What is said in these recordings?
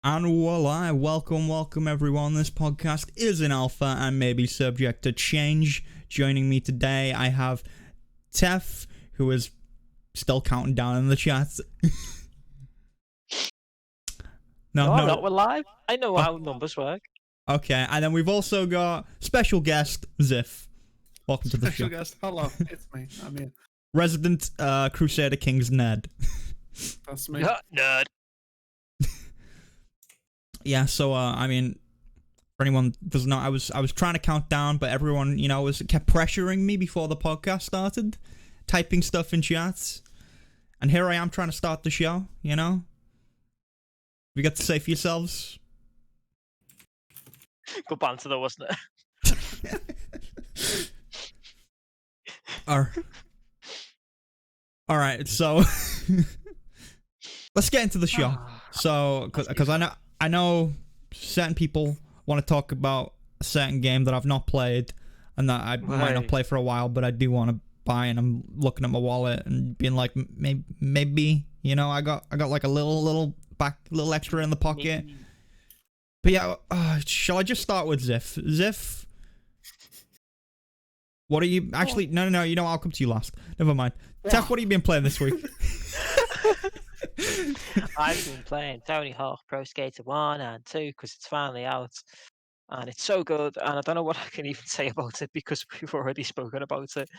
And voila, welcome everyone. This podcast is in alpha and may be subject to change. Joining me today, I have Tef, who is still counting down in the chat. No, I'm not. We're live. I know how numbers work. Okay, and then we've also got special guest Zif. Welcome to the show. Special guest. Hello, it's me. I'm here. Resident Crusader Kings Ned. That's me. Yeah, nerd. Yeah, so I mean, for anyone who doesn't know, I was trying to count down, but everyone, kept pressuring me before the podcast started, typing stuff in chats, and here I am trying to start the show. You got to say for yourselves. Good banter though, wasn't it? All right, so let's get into the show. So, because I know certain people want to talk about a certain game that I've not played and that I might not play for a while, but I do want to buy, and I'm looking at my wallet and being like, maybe, I got like a little extra in the pocket. Maybe. But yeah, shall I just start with Zif? Zif, what are you actually? No, I'll come to you last. Never mind. Tef, what have you been playing this week? I've been playing Tony Hawk Pro Skater 1 and 2 because it's finally out. And it's so good, and I don't know what I can even say about it because we've already spoken about it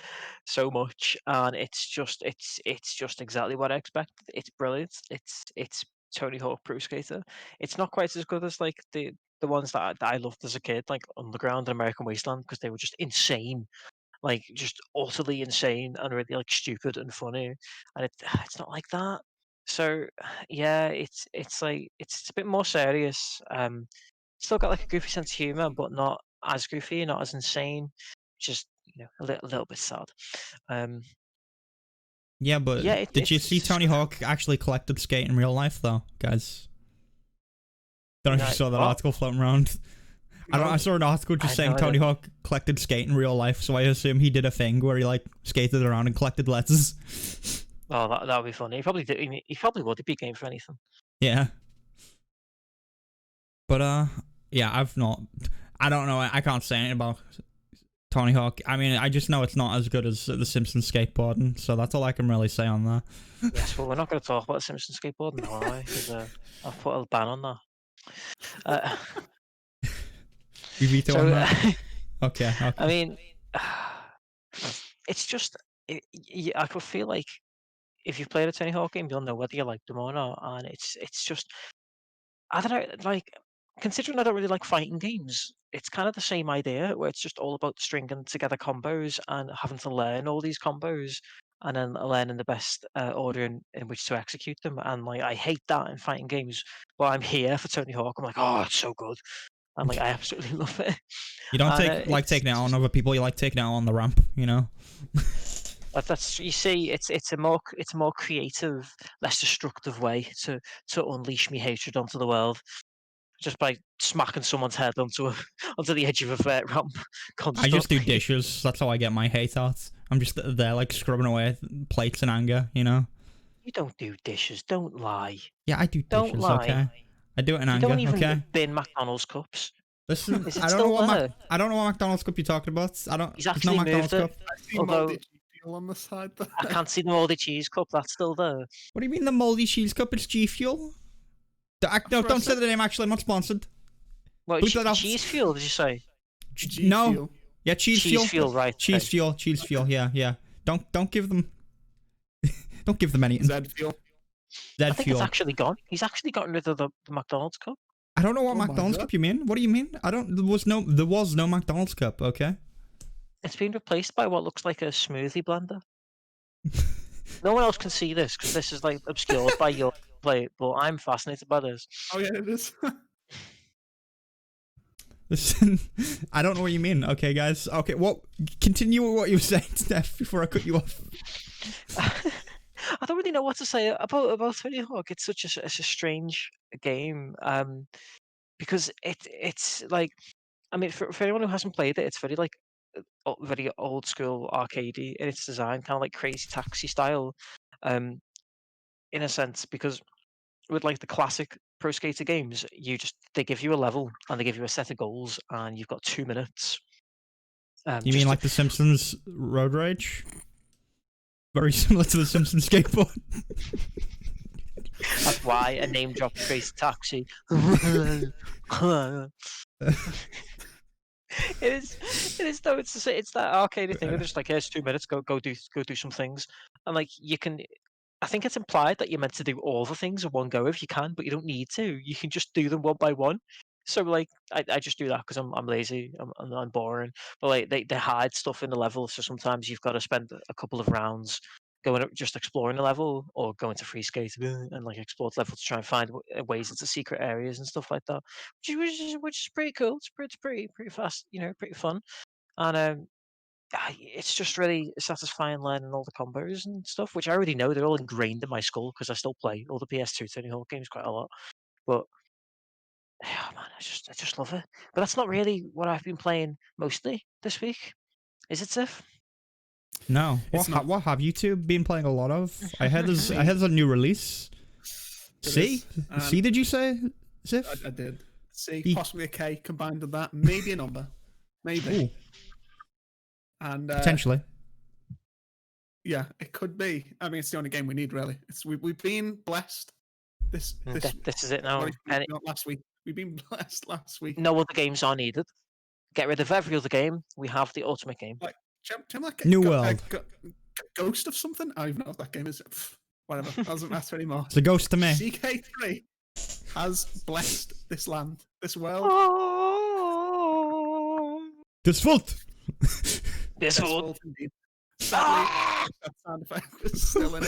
so much. And it's just exactly what I expected. It's brilliant. It's Tony Hawk Pro Skater. It's not quite as good as like the ones that I loved as a kid, like Underground and American Wasteland, because they were just insane, like just utterly insane and really like stupid and funny. And it's not like that. So yeah, it's like it's a bit more serious. Still got like a goofy sense of humor, but not as goofy, not as insane. Just a little bit sad. Yeah, but Yeah, did you see Tony Hawk actually collected skate in real life, though, guys? Don't know if you saw that article floating around. I saw an article just saying Tony Hawk collected skate in real life, so I assume he did a thing where he like skated around and collected letters. Oh, that would be funny. He probably did. He probably would. He'd be game for anything. Yeah. But yeah, I don't know. I can't say anything about Tony Hawk. I mean, I just know it's not as good as the Simpsons skateboarding, so that's all I can really say on that. Yes, well, we're not going to talk about the Simpsons skateboarding now, are we? Because I've put a ban on that. You veto on that? Okay. I mean, it's just, I could feel like if you've played a Tony Hawk game, you'll know whether you like them or not. And it's just, I don't know, like, considering I don't really like fighting games, it's kind of the same idea where it's just all about stringing together combos and having to learn all these combos and then learning the best order in which to execute them. And like, I hate that in fighting games, but I'm here for Tony Hawk. I'm like, oh, it's so good. I'm like, I absolutely love it. You don't taking it on other people. You like taking it on the ramp, That's you see, it's a more creative, less destructive way to unleash me hatred onto the world, just by smacking someone's head onto the edge of a vert ramp. I just do dishes. That's how I get my hate out. I'm just there like scrubbing away plates in anger, You don't do dishes. Don't lie. Yeah, I do dishes. Don't lie. Okay, I do it in anger. You don't even okay. bin McDonald's cups. Listen, Is it I don't know still there? I don't know what McDonald's cup you're talking about. He's There's no actually McDonald's moved it. cup. I see Although- moldy cheese on the side there. I can't see the moldy cheese cup. That's still there. What do you mean the moldy cheese cup? It's G Fuel. No, don't say the name. Actually, I'm not sponsored. What, Bleep that out. cheese fuel? Did you say? No. Fuel. Yeah, cheese Cheese fuel, right? Cheese okay. fuel. Yeah. Don't give them. Don't give them anything. Zed fuel. I think Fuel. it's actually gone. He's actually gotten rid of the McDonald's cup. I don't know what Oh my McDonald's God. cup you mean. What do you mean? There was no McDonald's cup. Okay. It's been replaced by what looks like a smoothie blender. No one else can see this because this is like obscured by your plate, but I'm fascinated by this. Oh yeah, it is. Listen, I don't know what you mean. Okay, guys. Okay, continue with what you were saying, Steph, before I cut you off. I don't really know what to say about Tony Hawk. It's such a strange game. Because it's like, I mean, for anyone who hasn't played it, it's very like very old school arcadey in its design, kind of like Crazy Taxi style, in a sense, because with like the classic pro skater games, they give you a level and they give you a set of goals, and you've got 2 minutes. You mean like The Simpsons Road Rage? Very similar to The Simpsons skateboard. That's why a name drop Crazy Taxi. It is though. It's that arcade thing. They're just like, here's 2 minutes. Go do some things, and like you can. I think it's implied that you're meant to do all the things in one go if you can, but you don't need to. You can just do them one by one. So like, I just do that because I'm lazy. I'm boring. But like they hide stuff in the level, so sometimes you've got to spend a couple of rounds just exploring the level, or going to free skate and like explore the level to try and find ways into secret areas and stuff like that, which is pretty cool. It's pretty fast, pretty fun, and it's just really satisfying learning all the combos and stuff, which I already know. They're all ingrained in my skull because I still play all the PS2 Tony Hawk games quite a lot. But yeah, man, I just love it. But that's not really what I've been playing mostly this week, is it, Zif? No. It's not. What have you two been playing a lot of? I heard there's a new release. C? C, did you say, Zif? I did. C, possibly a K combined with that. Maybe a number. Maybe. Ooh. And Potentially. yeah, it could be. I mean, it's the only game we need, really. We've been blessed. This is it now. not last week. We've been blessed last week. No other games are needed. Get rid of every other game. We have the ultimate game. Like, New World. Ghost of something? I don't even know what that game is. Whatever. Doesn't matter anymore. It's a ghost to me. CK3 has blessed this land, this world. This fault. This world. Indeed. Sadly, that sound effect was still in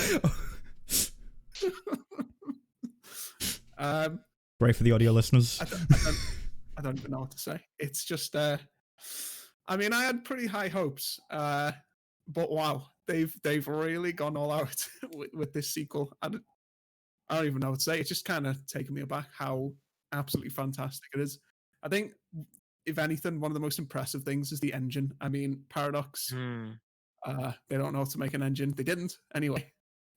it. Great for the audio listeners. I don't even know what to say. It's just, I mean, I had pretty high hopes, but wow, they've really gone all out with this sequel. I don't even know what to say. It's just kind of taken me aback how absolutely fantastic it is. I think, if anything, one of the most impressive things is the engine. I mean, Paradox, they don't know how to make an engine. They didn't, anyway.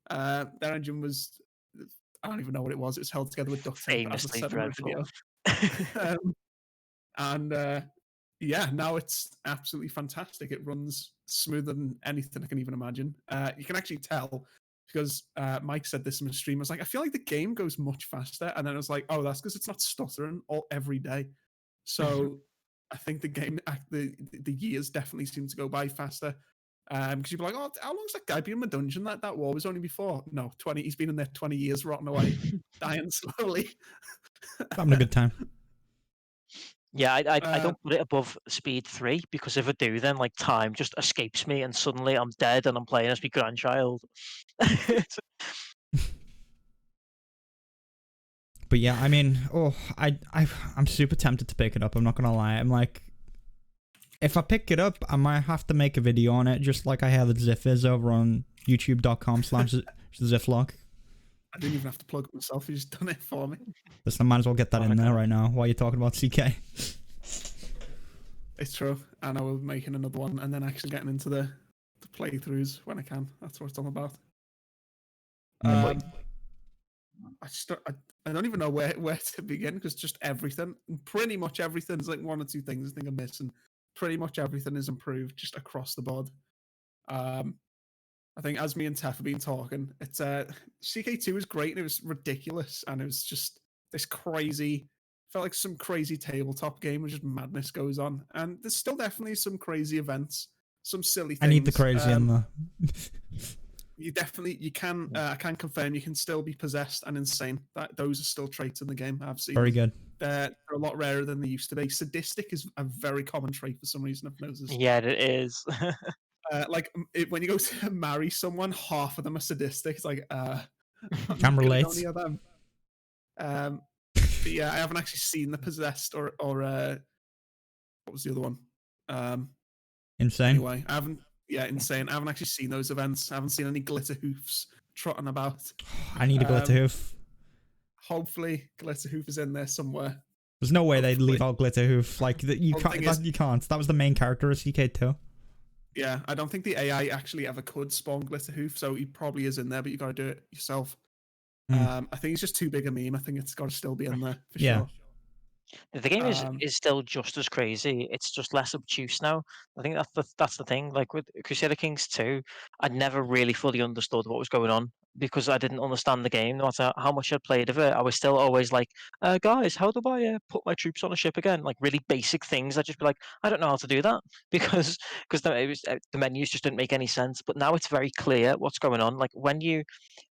Their engine was, I don't even know what it was. It's held together with duct tape. Famously dreadful. Yeah, now it's absolutely fantastic. It runs smoother than anything I can even imagine. You can actually tell because Mike said this in his stream. I was like, I feel like the game goes much faster. And then I was like, oh, that's because it's not stuttering every day. So I think the game, the years definitely seem to go by faster. Because you'd be like, oh, how long's that guy been in the dungeon? That war was only before. No, 20. He's been in there 20 years, rotting away, dying slowly. Having a good time. Yeah, I don't put it above speed 3 because if I do, then like time just escapes me and suddenly I'm dead and I'm playing as my grandchild. But yeah, I mean, I'm super tempted to pick it up. I'm not gonna lie. I'm like, if I pick it up, I might have to make a video on it, just like I have with Zif is over on youtube.com/Ziflog. I didn't even have to plug it myself. He's just done it for me. Listen, I might as well get that in there right now while you're talking about CK. It's true. And I will be making another one and then actually getting into the playthroughs when I can. That's what it's all about. I don't even know where to begin because just everything, pretty much everything, there's like one or two things I think I'm missing. Pretty much everything is improved just across the board. I think as me and Tef have been talking, it's CK2 was great and it was ridiculous and it was just this crazy, felt like some crazy tabletop game where just madness goes on. And there's still definitely some crazy events, some silly things. I need the crazy in there. You can I can confirm you can still be possessed and insane. Those are still traits in the game. I've seen. Very good. They're a lot rarer than they used to be. Sadistic is a very common trait for some reason. I've noticed. Yeah, it is. When you go to marry someone, half of them are sadistic. It's like, Can relate. But yeah, I haven't actually seen the possessed or what was the other one? Insane. Anyway, I haven't. Yeah, insane. I haven't actually seen those events. I haven't seen any glitter hoofs trotting about. I need a glitter hoof. Hopefully, glitter hoof is in there somewhere. There's no way they'd leave out glitter hoof. Like you can't. You can't. That was the main character of CK2. Yeah, I don't think the AI actually ever could spawn glitter hoof, so he probably is in there, but you got to do it yourself. I think it's just too big a meme. I think it's got to still be in there for Yeah. sure. The game is still just as crazy. It's just less obtuse now. I think that's the thing. Like with Crusader Kings 2, I never really fully understood what was going on because I didn't understand the game. No matter how much I'd played of it, I was still always like, guys, how do I put my troops on a ship again? Like really basic things. I'd just be like, I don't know how to do that because the menus just didn't make any sense. But now it's very clear what's going on. Like when you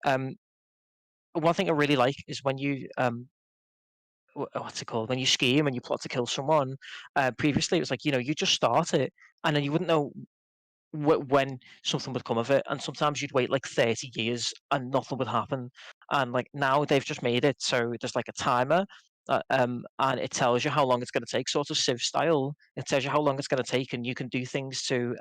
one thing I really like is when you what's it called? When you scheme and you plot to kill someone. Previously, it was like you just start it, and then you wouldn't know when something would come of it, and sometimes you'd wait like 30 years and nothing would happen. And like now they've just made it so there's like a timer, and it tells you how long it's going to take, sort of Civ style. It tells you how long it's going to take, and you can do things to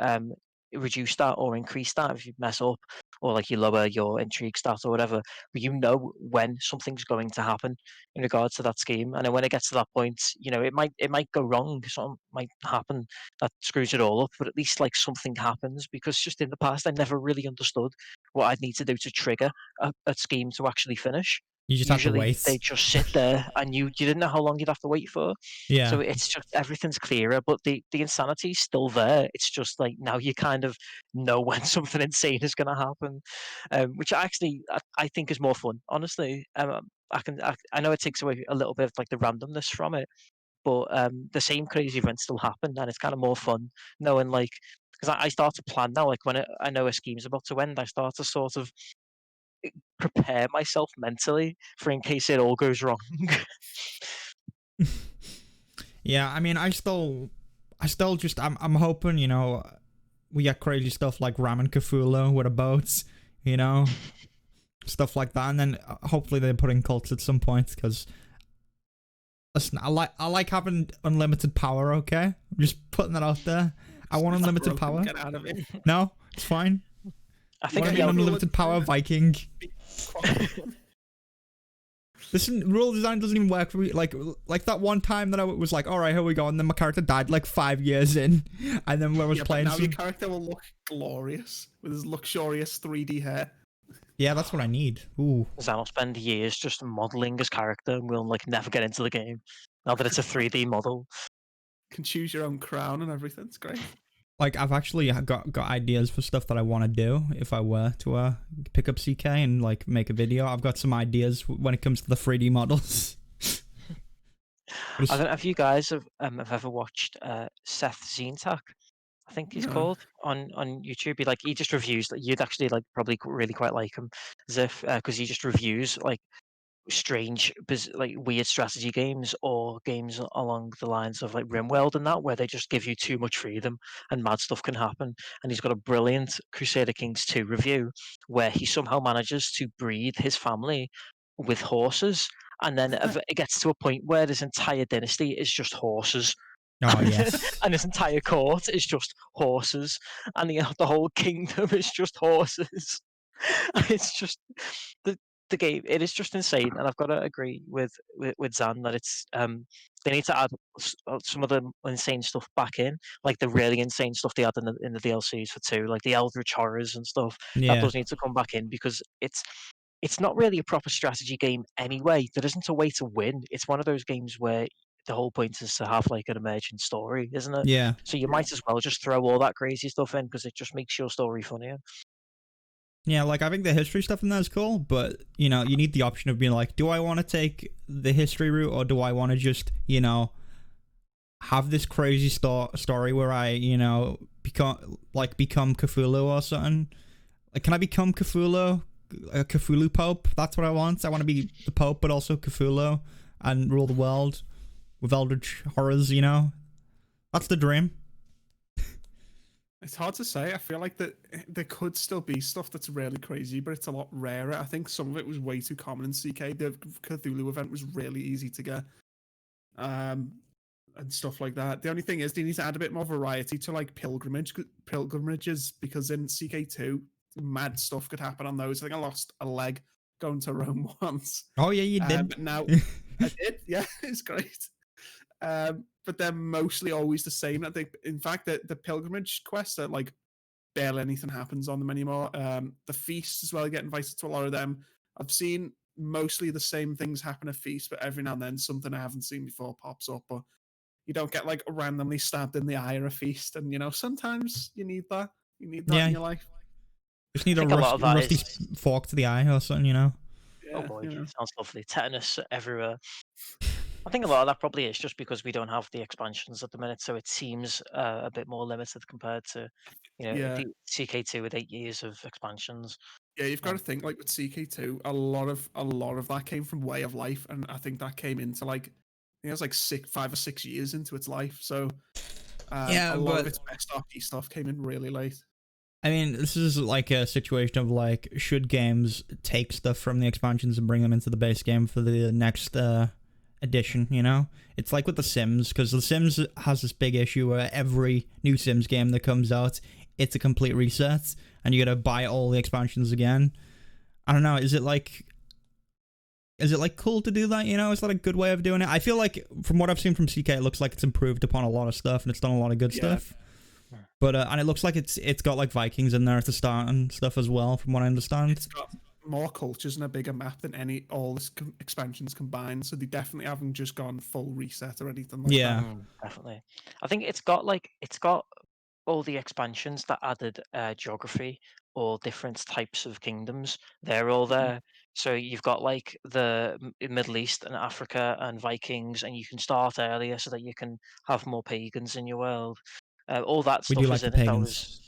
reduce that or increase that if you mess up, or like you lower your intrigue stat or whatever. But you know when something's going to happen in regards to that scheme, and then when it gets to that point, it might go wrong, something might happen that screws it all up, but at least like something happens because just in the past I never really understood what I'd need to do to trigger a scheme to actually finish. You just have to Usually they wait. just sit there and you didn't know how long you'd have to wait for. Yeah. So it's just everything's clearer, but the insanity's still there. It's just like now you kind of know when something insane is going to happen, which I think is more fun, honestly. I know it takes away a little bit of like the randomness from it, but the same crazy events still happen, and it's kind of more fun knowing like because I start to plan now. Like when I know a scheme's about to end, I start to sort of prepare myself mentally for in case it all goes wrong. Yeah, I mean, I'm hoping, we get crazy stuff like Ramen Cthulhu with a boat, stuff like that, and then hopefully they put in cults at some point because listen, I like having unlimited power. Okay, I'm just putting that out there. I want unlimited power. Get out of it. No, it's fine. I think An unlimited power Viking. Listen, rule design doesn't even work for me. Like that one time that I was like, all right, here we go, and then my character died like 5 years in, and then when I was playing, now your character will look glorious with his luxurious 3D hair. Yeah, that's what I need. Ooh. Zan will spend years just modeling his character, and we'll like never get into the game now that it's a 3D model. Can choose your own crown and everything. It's great. Like I've actually got ideas for stuff that I want to do if I were to pick up CK and like make a video. I've got some ideas when it comes to the 3D models. I don't know if you guys have ever watched Seth Zintak, I think he's called on YouTube. He just reviews. You'd actually like probably really quite like him, Zif, because he just reviews like strange, like weird strategy games or games along the lines of like RimWorld and that, where they just give you too much freedom and mad stuff can happen. And he's got a brilliant Crusader Kings 2 review where he somehow manages to breed his family with horses. And then it gets to a point where this entire dynasty is just horses. Oh yes. And this entire court is just horses, and the whole kingdom is just horses. It's just the game. It is just insane, and I've got to agree with Zan that it's they need to add some of the insane stuff back in, like the really insane stuff they had in the DLCs for 2, like the Eldritch horrors and stuff. That Yeah. does need to come back in because it's not really a proper strategy game anyway. There isn't a way to win. It's one of those games where the whole point is to have like an emergent story, isn't it? Yeah. So you might as well just throw all that crazy stuff in because it just makes your story funnier. Yeah, like I think the history stuff in that is cool, but you need the option of being like, do I want to take the history route or do I want to just, have this crazy story where I, become Cthulhu or something? Like, can I become Cthulhu? A Cthulhu Pope? That's what I want. I want to be the Pope, but also Cthulhu and rule the world with eldritch horrors, That's the dream. It's hard to say. I feel like that there could still be stuff that's really crazy, but it's a lot rarer. I think some of it was way too common in CK. The Cthulhu event was really easy to get, and stuff like that. The only thing is, they need to add a bit more variety to like pilgrimages because in CK2, mad stuff could happen on those. I think I lost a leg going to Rome once. Oh yeah, you did. But now I did. Yeah, it's great. But they're mostly always the same. I think, in fact, the pilgrimage quests are like barely anything happens on them anymore. The feasts as well, I get invited to a lot of them. I've seen mostly the same things happen at Feast, but every now and then something I haven't seen before pops up. But you don't get like randomly stabbed in the eye or a Feast, and sometimes you need that. You need that Yeah, in you your life. just need I a think a lot of that rusty is. fork to the eye or something, Oh Yeah, boy, sounds lovely. Tetanus everywhere. I think a lot of that probably is just because we don't have the expansions at the minute, so it seems a bit more limited compared to, yeah. the CK2 with 8 years of expansions. Yeah, you've got to Um, think like with CK2, a lot of that came from Way of Life, and I think that came into like I think it was like 5 or 6 years into its life. So Yeah, a lot of but its best RP stuff came in really late. I mean, this is like a situation of like, should games take stuff from the expansions and bring them into the base game for the next edition? It's like with The Sims, because The Sims has this big issue where every new Sims game that comes out, it's a complete reset, and you gotta buy all the expansions again. I don't know. Is it like cool to do that? Is that a good way of doing it? I feel like from what I've seen from CK, it looks like it's improved upon a lot of stuff and it's done a lot of good stuff. But and it looks like it's got like Vikings in there at the start and stuff as well, from what I understand. It's got more cultures and a bigger map than all the expansions combined. So they definitely haven't just gone full reset or anything like Yeah. that. Definitely. I think it's got all the expansions that added geography or different types of kingdoms. They're all there. So you've got like the Middle East and Africa and Vikings, and you can start earlier so that you can have more pagans in your world. All that We do stuff like is the in it. That pagans. was.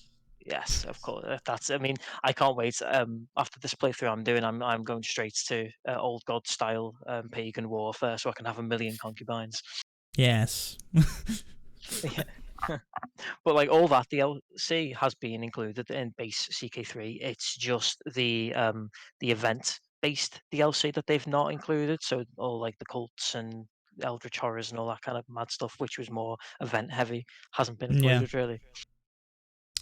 Yes, of course. That's. I mean, I can't wait. After this playthrough I'm doing, I'm going straight to old god style pagan warfare, so I can have 1,000,000 concubines. Yes. Yeah. But like all that DLC has been included in base CK3. It's just the event based DLC that they've not included. So all like the cults and Eldritch horrors and all that kind of mad stuff, which was more event heavy, hasn't been Yeah. included really.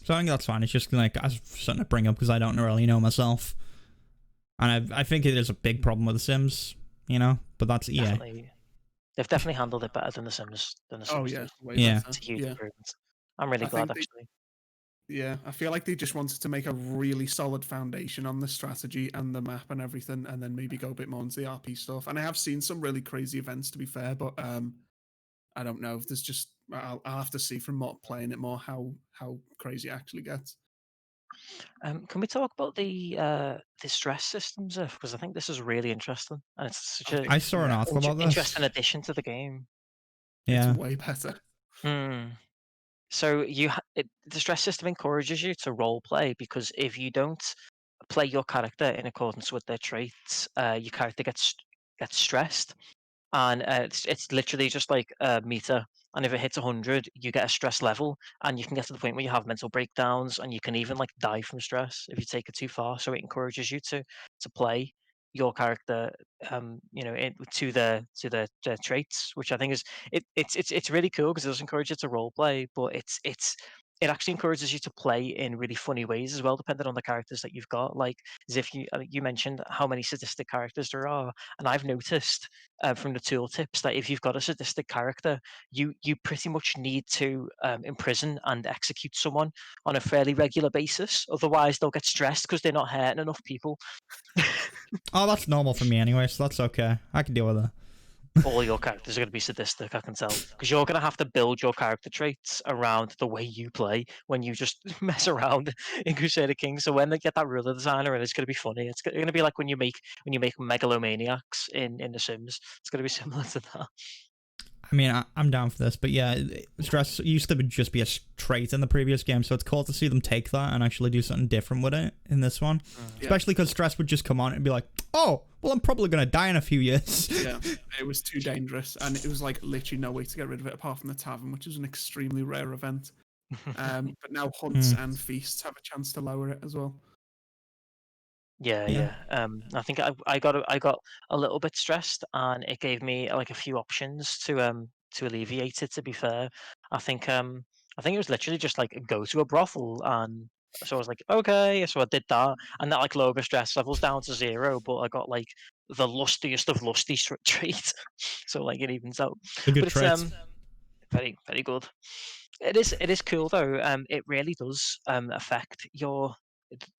So I think that's fine. It's just like I was something to bring up because I don't really know myself, and I think it is a big problem with The Sims. But that's EA. Definitely, they've definitely handled it better than the Sims. Oh yeah, did. way Yeah. better. It's a huge Yeah, improvement. I'm really I glad think actually. yeah, I feel like they just wanted to make a really solid foundation on the strategy and the map and everything, and then maybe go a bit more into the RP stuff. And I have seen some really crazy events, to be fair, but I don't know. There's just I'll have to see from playing it more how crazy it actually gets. Can we talk about the stress systems? Because I think this is really interesting, and it's such I a think I saw an article about interesting this. addition to the game. it's Yeah. way better. Hmm. So the stress system encourages you to role play because if you don't play your character in accordance with their traits, your character gets stressed, and it's literally just like a meter. And if it hits 100, you get a stress level, and you can get to the point where you have mental breakdowns, and you can even like die from stress if you take it too far. So it encourages you to play your character, to their traits, which I think is it's really cool because it does encourage you to role play, but it actually encourages you to play in really funny ways as well, depending on the characters that you've got. Like as if you mentioned how many sadistic characters there are, and I've noticed from the tooltips that if you've got a sadistic character, you pretty much need to imprison and execute someone on a fairly regular basis. Otherwise, they'll get stressed because they're not hurting enough people. Oh, that's normal for me anyway, so that's okay. I can deal with it. All your characters are going to be sadistic, I can tell, because you're going to have to build your character traits around the way you play when you just mess around in Crusader Kings. So when they get that ruler designer, and it's going to be funny. It's going to be like when you make megalomaniacs in The Sims. It's going to be similar to that. I mean, I'm down for this, but yeah, stress used to just be a trait in the previous game, so it's cool to see them take that and actually do something different with it in this one. Especially because stress would just come on and be like, oh, well, I'm probably going to die in a few years. Yeah, it was too dangerous, and it was like literally no way to get rid of it apart from the tavern, which is an extremely rare event. But now hunts and feasts have a chance to lower it as well. Yeah. I think I got a little bit stressed, and it gave me like a few options to alleviate it. To be fair, I think it was literally just like go to a brothel, and so I was like, okay, so I did that, and that like lower stress levels down to 0. But I got like the lustiest of lusty treat, so like it evens out. The good But it's traits. very very good. It is cool though. It really does affect your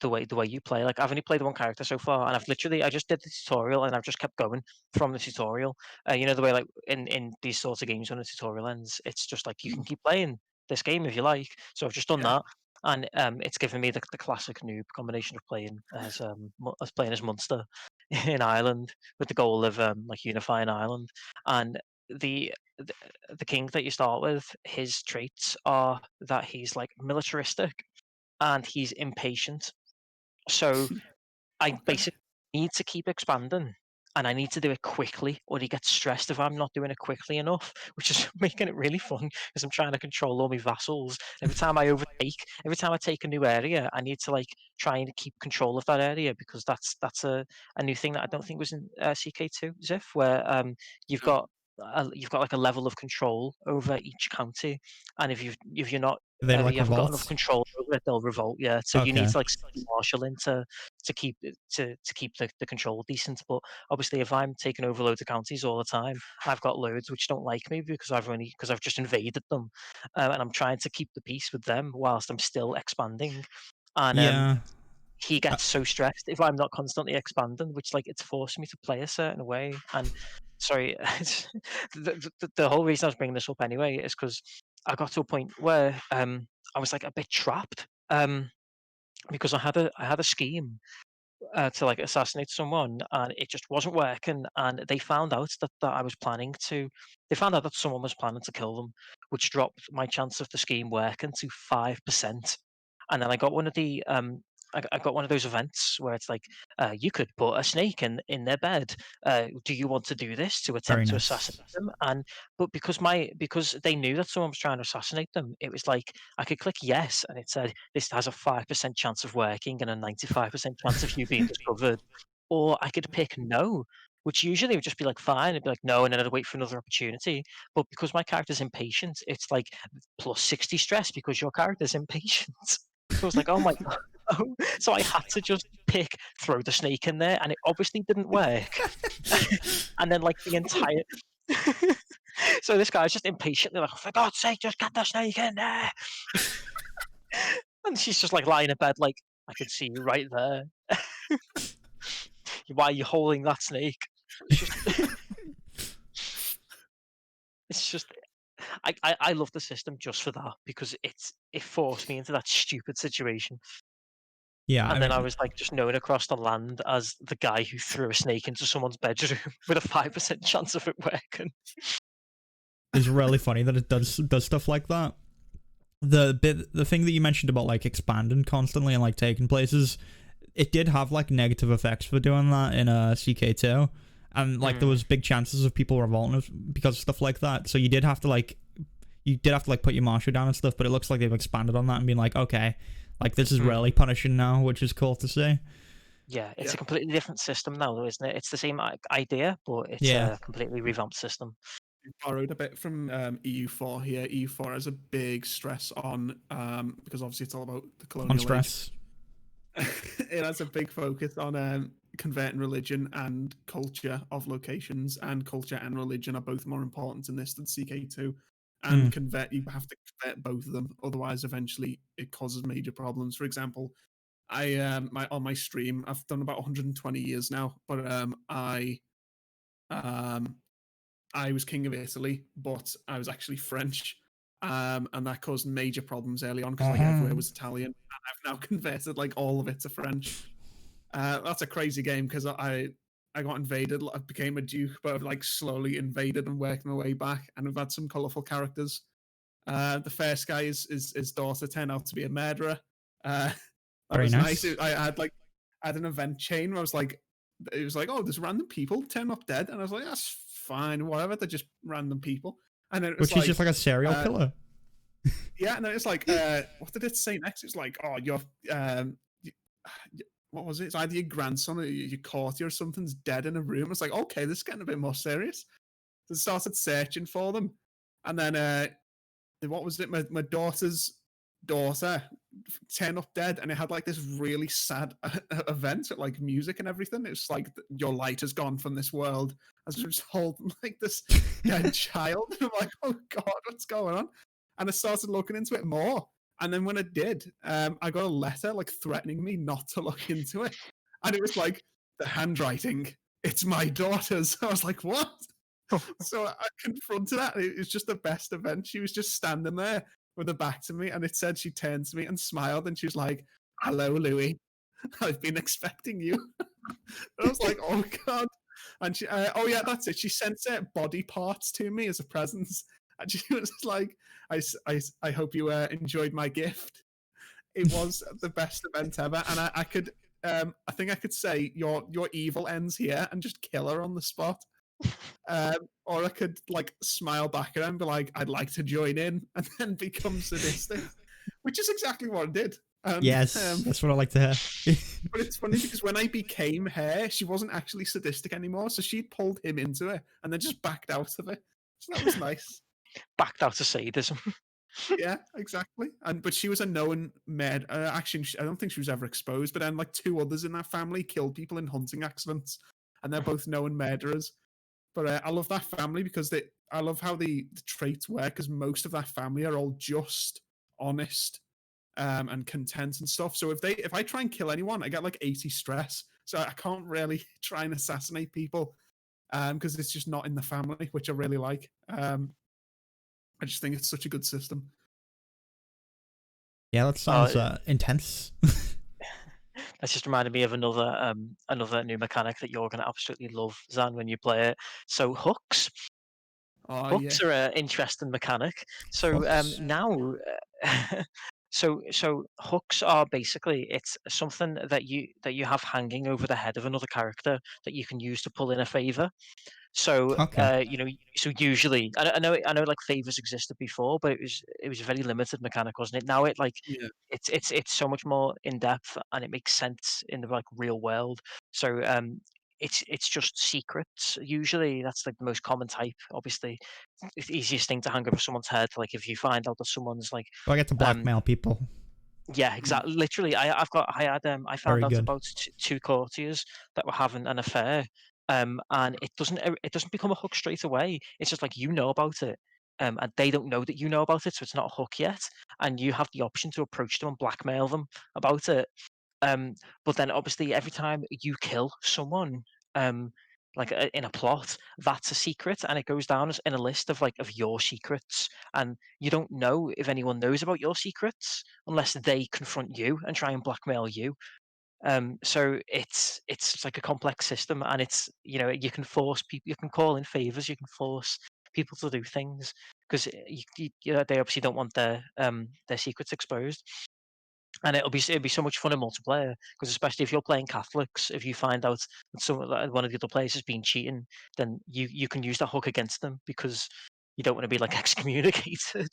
the way you play. Like I've only played one character so far, and I just did the tutorial, and I've just kept going from the tutorial. You know the way like in these sorts of games when the tutorial ends, it's just like you can keep playing this game if you like. So I've just done Yeah. that, and it's given me the classic noob combination of playing as playing as Munster in Ireland with the goal of like unifying Ireland. And the the king that you start with, his traits are that he's like militaristic and he's impatient. So I Okay. basically need to keep expanding and I need to do it quickly, or he gets stressed if I'm not doing it quickly enough, which is making it really fun because I'm trying to control all my vassals. Every time I take a new area, I need to like try and keep control of that area because that's a new thing that I don't think was in CK2 Zif, where No. you've got like a level of control over each county, and if you're not They if like you haven't got enough revolts. control over it, they'll revolt. Yeah, so you need Okay. to like marshal into to keep the control decent. But obviously, if I'm taking over loads of counties all the time, I've got loads which don't like me because I've just invaded them, and I'm trying to keep the peace with them whilst I'm still expanding. And Yeah. he Uh, gets so stressed if I'm not constantly expanding, which like it's forced me to play a certain way. And sorry, the whole reason I was bringing this up anyway is because I got to a point where I was like a bit trapped. Because I had a scheme to like assassinate someone and it just wasn't working, and they found out that I was planning to they found out that someone was planning to kill them, which dropped my chance of the scheme working to 5%. And then I got one of the I got one of those events where it's like you could put a snake in their bed. Do you want to do this to very attempt to nice. assassinate them? And but because they knew that someone was trying to assassinate them, it was like I could click yes, and it said this has a 5% chance of working and a 95% chance of you being discovered. Or I could pick no, which usually would just be like fine. It'd be like no, and then I'd wait for another opportunity. But because my character's impatient, it's like plus 60 stress because your character's impatient. So I was like, oh my god. So I had to just pick throw the snake in there, and it obviously didn't work. And then like the entire so this guy's just impatiently like, for God's sake, just get the snake in there. And she's just like lying in bed, like, I can see you right there. Why are you holding that snake? It's just, it's just, I love the system just for that because it forced me into that stupid situation. Yeah, I And then I mean, was like just known across the land as the guy who threw a snake into someone's bedroom with a 5% chance of it working. it's really funny that it does stuff like that. The thing that you mentioned about like expanding constantly and like taking places, it did have like negative effects for doing that in CK2, and like there was big chances of people revolting because of stuff like that. So you did have to like put your marshal down and stuff. But it looks like they've expanded on that and been like, okay, like this is really punishing now, which is cool to see. Yeah, it's Yeah. a completely different system now, though, isn't it? It's the same idea, but it's Yeah. a completely revamped system. We borrowed a bit from EU4 here. EU4 has a big stress on because obviously it's all about the colonial On age. stress. It has a big focus on converting religion and culture of locations, and culture and religion are both more important in this than CK2. And you have to convert both of them, otherwise eventually it causes major problems. For example, I on my stream I've done about 120 years now, but I was king of Italy, but I was actually French. And that caused major problems early on because like everywhere was Italian, and I've now converted like all of it to French. That's a crazy game because I got invaded. I became a duke, but I've like slowly invaded and worked my way back, and we've had some colourful characters. The first guy is his daughter turned out to be a murderer. That Very was nice. nice. I had an event chain where I was like, it was like, oh, there's random people turn up dead, and I was like, that's fine, whatever. They're just random people. And then it was Which is just like a serial killer. Yeah, and then it's like, what did it say next? It's like, oh, what was it? It's either your grandson or your courtier or something's dead in a room. It's like, okay, this is getting a bit more serious. So I started searching for them, and then what was it? My daughter's daughter turned up dead, and it had like this really sad event with like music and everything. It's like your light has gone from this world, as I'm just holding like this dead child. And I'm like, oh god, what's going on? And I started looking into it more, And then when I did, I got a letter like threatening me not to look into it. And it was like, the handwriting, it's my daughter's. I was like, what? So I confronted that. It was just the best event. She was just standing there with her back to me, and it said she turned to me and smiled, and she was like, "Hello, Louis. I've been expecting you." And I was like, "Oh God!" And she, "Oh yeah, that's it." She sent body parts to me as a present, and she was like, "I hope you enjoyed my gift." It was the best event ever, and I could. I think I could say your evil ends here and just kill her on the spot. Or I could like smile back at her and be like, I'd like to join in, and then become sadistic, which is exactly what I did. And, Yes, that's what I like to hear. but it's funny because when I became her, she wasn't actually sadistic anymore. So she pulled him into it and then just backed out of it. So that was nice. Backed out of sadism. Yeah, exactly. But she was a known actually, I don't think she was ever exposed. But then like 2 others in that family killed people in hunting accidents, and they're both known murderers. But I love that family because I love how the traits work, because most of that family are all just, honest, and content and stuff. So if I try and kill anyone, I get like 80 stress. So I can't really try and assassinate people, because it's just not in the family, which I really like. I just think it's such a good system. Yeah, that sounds intense. That's just reminded me of another new mechanic that you're going to absolutely love, Zan, when you play it. So hooks. Hooks are an interesting mechanic. So now, so hooks are basically, it's something that you have hanging over the head of another character that you can use to pull in a favor. So so usually I know like favors existed before, but it was a very limited mechanic, wasn't it? Now it's so much more in depth, and it makes sense in the like real world. So it's just secrets. Usually that's like the most common type. Obviously, it's the easiest thing to hang over someone's head. Like if you find out that someone's like, So I get to blackmail people. yeah, exactly. Literally, I found out about two courtiers that were having an affair, and it doesn't become a hook straight away. It's just like you know about it, and they don't know that you know about it, so it's not a hook yet. And you have the option to approach them and blackmail them about it. But then obviously every time you kill someone, like in a plot, that's a secret, and it goes down as in a list of like of your secrets, and you don't know if anyone knows about your secrets unless they confront you and try and blackmail you. So it's like a complex system, and it's you can force people, you can call in favors, you can force people to do things because they obviously don't want their secrets exposed. And it'll be so much fun in multiplayer because especially if you're playing Catholics, if you find out that one of the other players has been cheating, then you can use that hook against them because you don't want to be like excommunicated.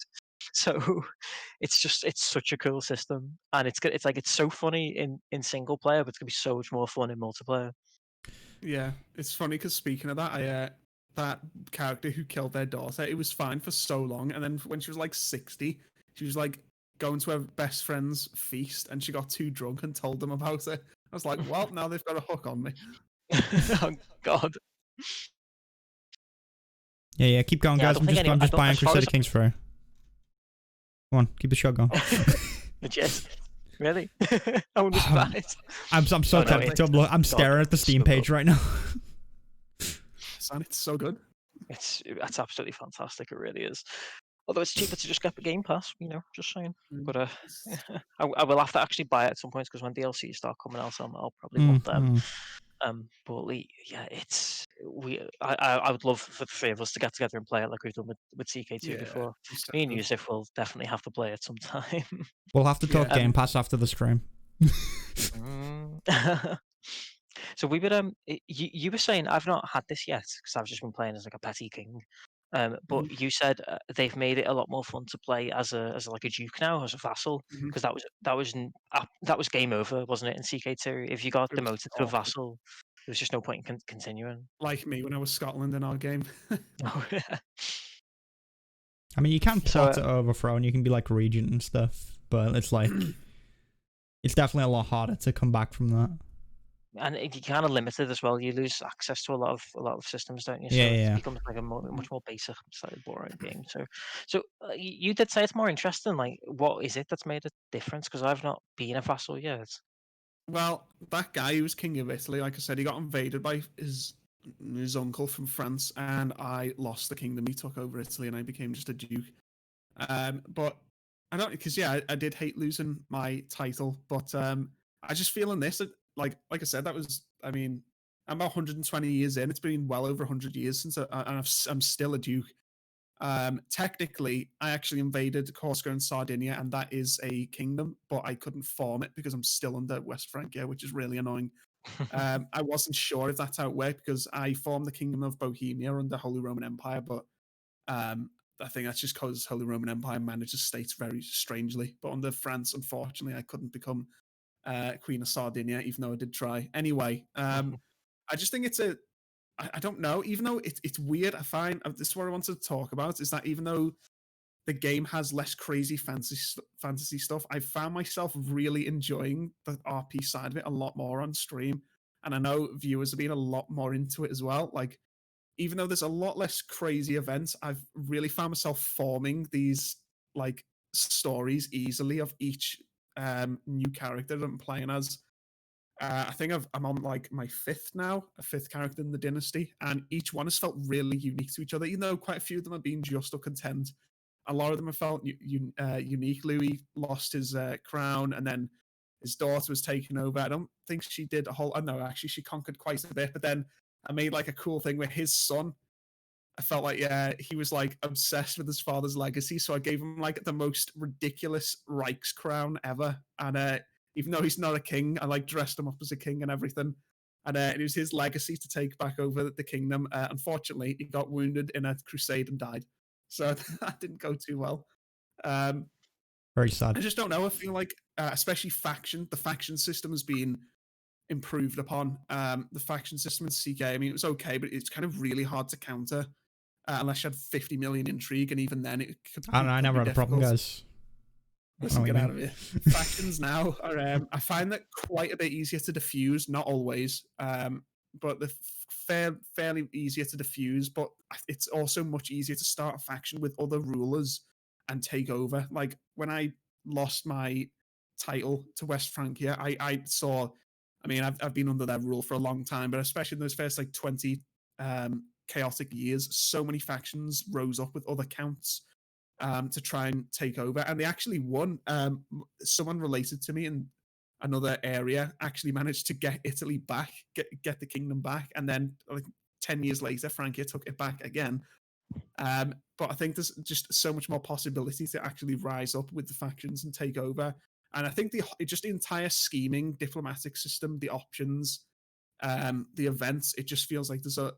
So it's such a cool system, and it's so funny in single player, but it's gonna be so much more fun in multiplayer. Yeah, it's funny because speaking of that, that character who killed their daughter, it was fine for so long, and then when she was like 60, she was like going to her best friend's feast, and she got too drunk and told them about it. I was like, well, now they've got a hook on me. Oh God. Yeah, keep going, guys. I'm just buying Crusader Kings for her. Come on, keep the show going. Legit. Really? I wouldn't be surprised. I'm so tempted to look. I'm staring at the Steam page right now. Son, it's so good. That's absolutely fantastic. It really is. Although it's cheaper to just get the Game Pass, just saying. But I will have to actually buy it at some point because when DLCs start coming out, I'll probably want them. But yeah, I would love for the three of us to get together and play it like we've done with CK2 before. Me and Yusuf will definitely have to play it sometime. We'll have to talk Game Pass after the stream. So we would you were saying I've not had this yet because I've just been playing as like a petty king. But you said they've made it a lot more fun to play as like a duke now, as a vassal, because that was game over, wasn't it? In CK2, if you got demoted to a vassal, there was just no point in continuing. Like me when I was Scotland in our game. Oh, yeah. I mean, you can plot to overthrow, and you can be like regent and stuff, but it's like it's definitely a lot harder to come back from that. and you're kind of limited as well. You lose access to a lot of systems, don't you? Yeah, So it yeah. becomes like a much more basic, slightly boring game. So you did say it's more interesting. Like, what is it that's made a difference? Because I've not been a vassal yet. Well, that guy who was king of Italy, like I said, he got invaded by his uncle from France, and I lost the kingdom. He took over Italy, and I became just a duke. But I don't, because yeah, I did hate losing my title, but I just feel in this, like I said, that was, I mean, I'm about 120 years in. It's been well over 100 years since I'm still a duke. Technically, I actually invaded Corsica and Sardinia, and that is a kingdom, but I couldn't form it because I'm still under West Francia, which is really annoying. I wasn't sure if that's how it worked because I formed the Kingdom of Bohemia under Holy Roman Empire, but I think that's just because Holy Roman Empire manages states very strangely. But under France, unfortunately, I couldn't become Queen of Sardinia, even though I did try. Anyway, I just think I don't know, even though it's weird, I find, this is what I wanted to talk about, is that even though the game has less crazy fantasy stuff, I found myself really enjoying the RP side of it a lot more on stream. And I know viewers have been a lot more into it as well. Like, even though there's a lot less crazy events, I've really found myself forming these like stories easily of each new character that I'm playing as. I think I'm on like my fifth now, a fifth character in the dynasty, and each one has felt really unique to each other. You know, quite a few of them have been just or content. A lot of them have felt unique. Louis lost his crown, and then his daughter was taken over. I don't think she did a whole. I know actually she conquered quite a bit, but then I made like a cool thing with his son. I felt like he was like obsessed with his father's legacy, so I gave him like the most ridiculous Reichs crown ever. And even though he's not a king, I like dressed him up as a king and everything. And it was his legacy to take back over the kingdom. Unfortunately, he got wounded in a crusade and died, so that didn't go too well. Very sad. I just don't know. I feel like, especially the faction system has been improved upon. The faction system in CK, I mean, it was okay, but it's kind of really hard to counter unless you had 50 million intrigue, and even then it I never had a problem, guys. Listen, get out of here. Factions now are, I find that quite a bit easier to diffuse, not always, but they're fairly easier to diffuse, but it's also much easier to start a faction with other rulers and take over. Like, when I lost my title to West Francia, I saw, I mean, I've been under their rule for a long time, but especially in those first like 20 chaotic years, so many factions rose up with other counts to try and take over, and they actually won. Someone related to me in another area actually managed to get Italy back, get the kingdom back, and then like 10 years later, Francia took it back again. But I think there's just so much more possibility to actually rise up with the factions and take over. And I think the entire scheming, diplomatic system, the options, the events, it just feels like there's a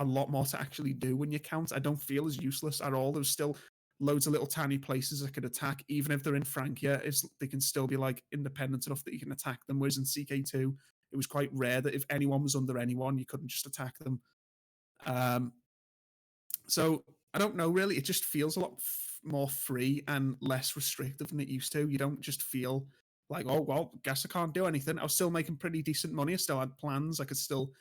lot more to actually do when you count. I don't feel as useless at all. There's still loads of little tiny places that could attack, even if they're in Francia. They can still be like independent enough that you can attack them. Whereas in CK2, it was quite rare that if anyone was under anyone, you couldn't just attack them. So I don't know, really. It just feels a lot more free and less restrictive than it used to. You don't just feel like, oh, well, guess I can't do anything. I was still making pretty decent money. I still had plans. I could still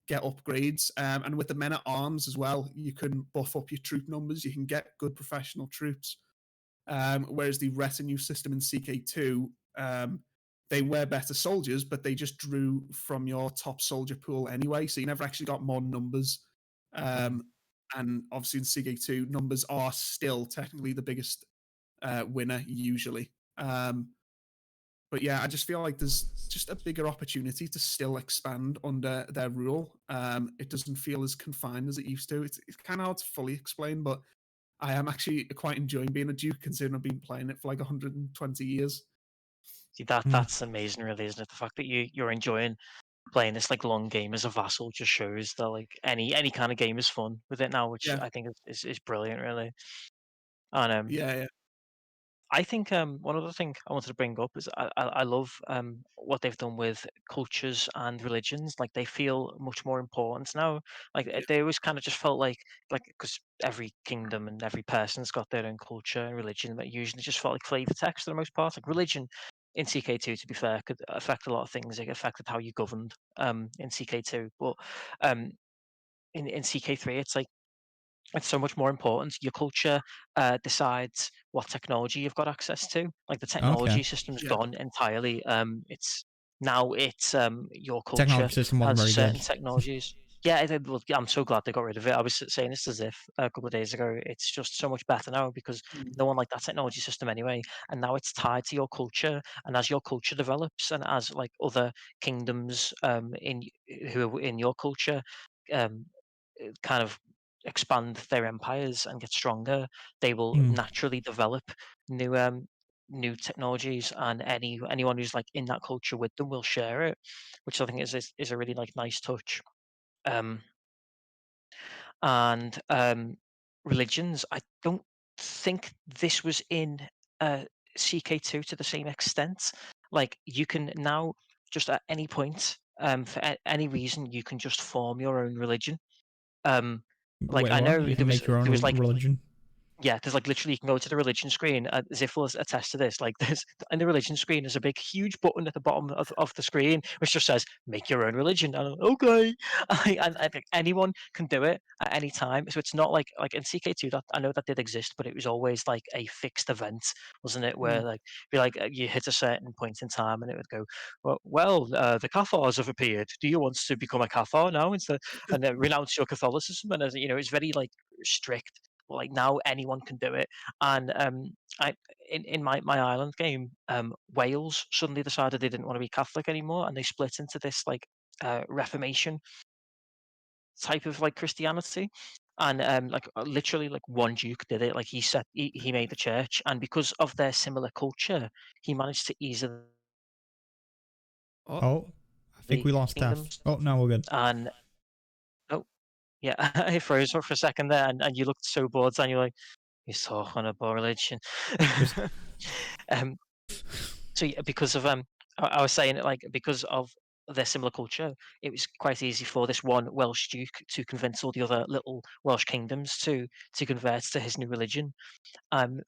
get upgrades. And with the men at arms as well, you can buff up your troop numbers. You can get good professional troops. Whereas the retinue system in CK2, they were better soldiers, but they just drew from your top soldier pool anyway. So you never actually got more numbers. And obviously in CK2, numbers are still technically the biggest winner usually. But yeah, I just feel like there's just a bigger opportunity to still expand under their rule. It doesn't feel as confined as it used to. It's kind of hard to fully explain, but I am actually quite enjoying being a Duke, considering I've been playing it for like 120 years. See, that's amazing, really, isn't it? The fact that you're enjoying playing this like long game as a vassal just shows that like any kind of game is fun with it now, which Yeah, I think is brilliant, really. And yeah. I think one other thing I wanted to bring up is I love what they've done with cultures and religions. Like, they feel much more important now. Like, they always kind of just felt like because every kingdom and every person's got their own culture and religion, but usually just felt like flavor text for the most part. Like, religion in CK2, to be fair, could affect a lot of things. It affected how you governed in CK2, but in CK3, it's like it's so much more important. Your culture decides what technology you've got access to. Like the Okay. technology system's Yeah. gone entirely. It's your culture Technology system wasn't has very certain good. technologies. Yeah, well, I'm so glad they got rid of it. I was saying this to Zif a couple of days ago. It's just so much better now because Mm. no one liked that technology system anyway, and now it's tied to your culture. And as your culture develops, and as like other kingdoms who are in your culture, um, kind of expand their empires and get stronger, they will Mm. naturally develop new new technologies, and anyone who's like in that culture with them will share it, which I think is a really like nice touch. Um, and religions, I don't think this was in CK2 to the same extent. Like you can now just at any point, for any reason, you can just form your own religion. Like Wait, I what? know You can make your own there was like religion. yeah, there's like literally you can go to the religion screen. Ziff will attest to this. Like there's in the religion screen, there's a big huge button at the bottom of the screen which just says "Make your own religion." And I'm like, okay, and like, anyone can do it at any time. So it's not like in CK2 that I know that did exist, but it was always like a fixed event, wasn't it? Where Mm. like be like you hit a certain point in time and it would go, the Cathars have appeared. Do you want to become a Cathar now instead and renounce your Catholicism? And it's very like strict. Like now anyone can do it, and I in my island game, Wales suddenly decided they didn't want to be Catholic anymore, and they split into this like Reformation type of like Christianity, and like literally like one duke did it. Like he made the church, and because of their similar culture, he managed to easily Oh, I think we lost Tef. kingdoms. Oh, no, we're good. And oh yeah, I froze for a second there, and you looked so bored, and you're like, he's talking about religion. Just um, so yeah, because of I was saying it like because of their similar culture, it was quite easy for this one Welsh duke to convince all the other little Welsh kingdoms to convert to his new religion.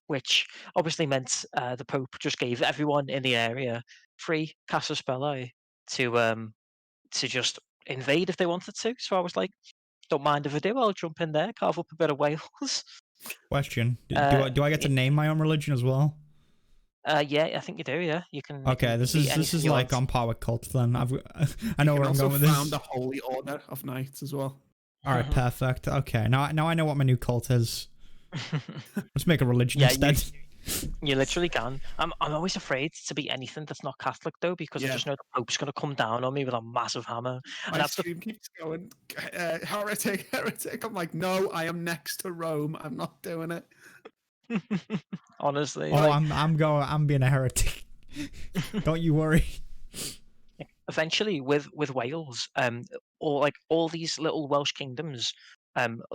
Which obviously meant the Pope just gave everyone in the area free casus belli to just invade if they wanted to. So I was like, don't mind if I do. I'll jump in there, carve up a bit of Wales. question. Uh, Do I get to name my own religion as well? Yeah, I think you do. Yeah, you can. It Okay, can this be is anything you like want. on par with cult then. I know You where can I'm going also with found this. a holy order of knights as well. All right, perfect. Okay, now I know what my new cult is. Let's make a religion Yeah, instead. you literally can. I'm always afraid to be anything that's not Catholic though, because I Yeah. just know the Pope's going to come down on me with a massive hammer, and My that's the stream keeps going, heretic, heretic. I'm like, no, I am next to Rome. I'm not doing it. honestly Oh, like I'm being a heretic. Don't you worry. eventually with Wales, all these little Welsh kingdoms,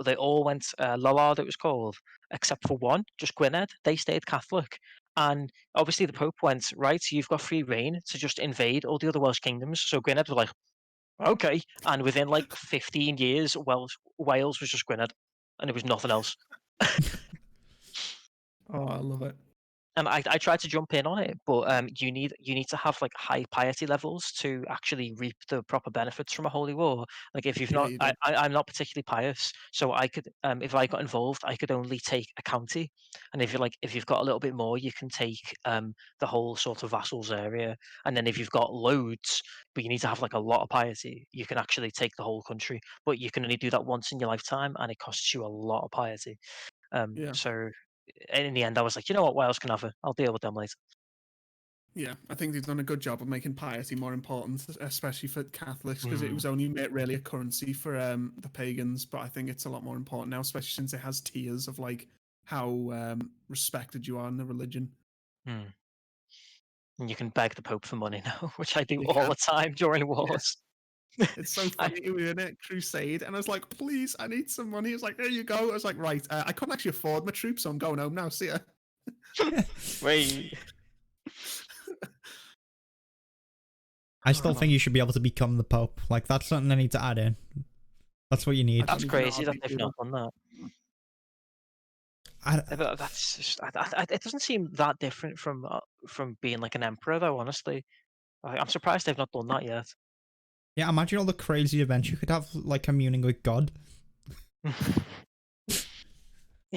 they all went Lollard it was called, except for one, just Gwynedd. They stayed Catholic, and obviously the Pope went right. So you've got free reign to just invade all the other Welsh kingdoms. So Gwynedd were like, okay, and within like 15 years, Wales was just Gwynedd, and there was nothing else. Oh, I love it. And I tried to jump in on it, but you need to have like high piety levels to actually reap the proper benefits from a holy war. Like if you've Yeah, not, you do. I'm not particularly pious, so I could if I got involved, I could only take a county, and if you've got a little bit more, you can take the whole sort of vassals area, and then if you've got loads, but you need to have like a lot of piety, you can actually take the whole country, but you can only do that once in your lifetime, and it costs you a lot of piety. Yeah. So in the end, I was like, you know what, Wales can have it. I'll deal with them later. Yeah, I think they've done a good job of making piety more important, especially for Catholics, because it Mm. was only really a currency for the pagans. But I think it's a lot more important now, especially since it has tiers of like how respected you are in the religion. Mm. And you can beg the Pope for money now, which I do You all can. the time during Yeah. wars. It's so I, funny. We were in a crusade, and I was like, "Please, I need some money." He was like, "There you go." I was like, "Right, I couldn't actually afford my troops, so I'm going home now. See ya." wait. I still think you should be able to become the Pope. Like that's something I need to add in. That's what you I need. don't That's even know crazy how that they they've do not done that. But that's just, it doesn't seem that different from being like an emperor, though. Honestly, I'm surprised they've not done that yet. Yeah, imagine all the crazy events you could have, like communing with God. Yeah,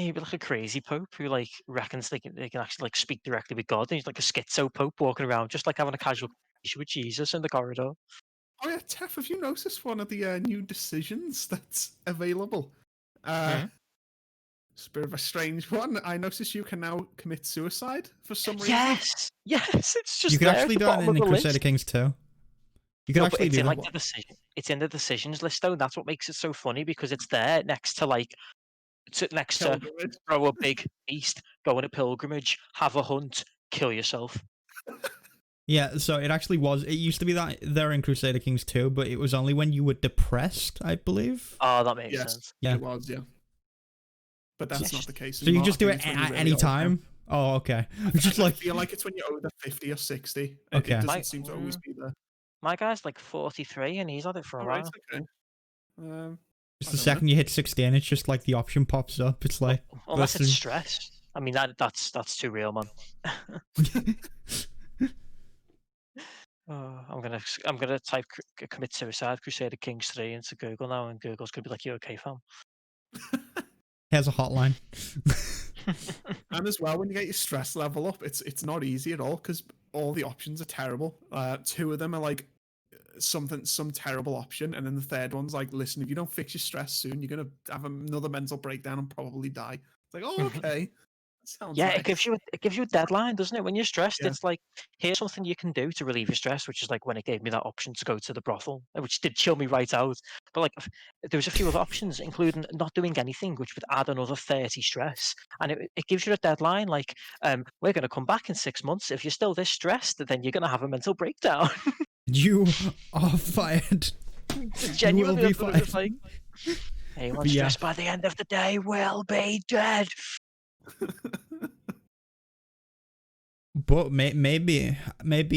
he'd be like a crazy pope who like reckons they can actually like speak directly with God, and he's like a schizo pope walking around just like having a casual conversation with Jesus in the corridor. Oh yeah, Tef, have you noticed one of the new decisions that's available? Hmm? It's a bit of a strange one. I noticed you can now commit suicide for some reason. Yes, yes, it's just You could there at actually the do it bottom in of the the Crusader list. Kings too. You could No, but actually it's do in like that. the decision. It's in the decisions list though. And that's what makes it so funny because it's there next to like next to Pilgrimage. throw a big feast, go on a pilgrimage, have a hunt, kill yourself. Yeah, so it actually was. It used to be that there in Crusader Kings 2, but it was only when you were depressed, I believe. Oh, that makes Yes, sense. Yeah. it was, yeah. But that's Yes. not the case So you anymore. just I do think it it's when you're at really any old now. time? Oh, okay. Just I like, feel like it's when you're over 50 or 60. Okay. It doesn't My- seem to always be there. My guy's like 43 and he's had it for a All right, while. okay. just I the don't second you hit 16, it's just like the option pops up. It's like, Unless it's listen. stress. I mean that's too real, man. I'm gonna type commit suicide Crusader Kings 3 into Google now, and Google's gonna be like, "You okay, fam?" Here's a hotline. And as well, when you get your stress level up, it's not easy at all because all the options are terrible. Two of them are like some terrible option, and then the third one's like, listen, if you don't fix your stress soon, you're gonna have another mental breakdown and probably die. It's like, oh, okay, sounds Yeah, nice. it gives you a deadline, doesn't it? When you're stressed, Yeah. it's like, here's something you can do to relieve your stress, which is like when it gave me that option to go to the brothel, which did chill me right out. But like, there was a few other options, including not doing anything, which would add another 30 stress. And it gives you a deadline, like, we're going to come back in 6 months. If you're still this stressed, then you're going to have a mental breakdown. You are fired. Genuinely, be that's what it was fired. like. Anyone But yeah. stressed by the end of the day will be dead. But maybe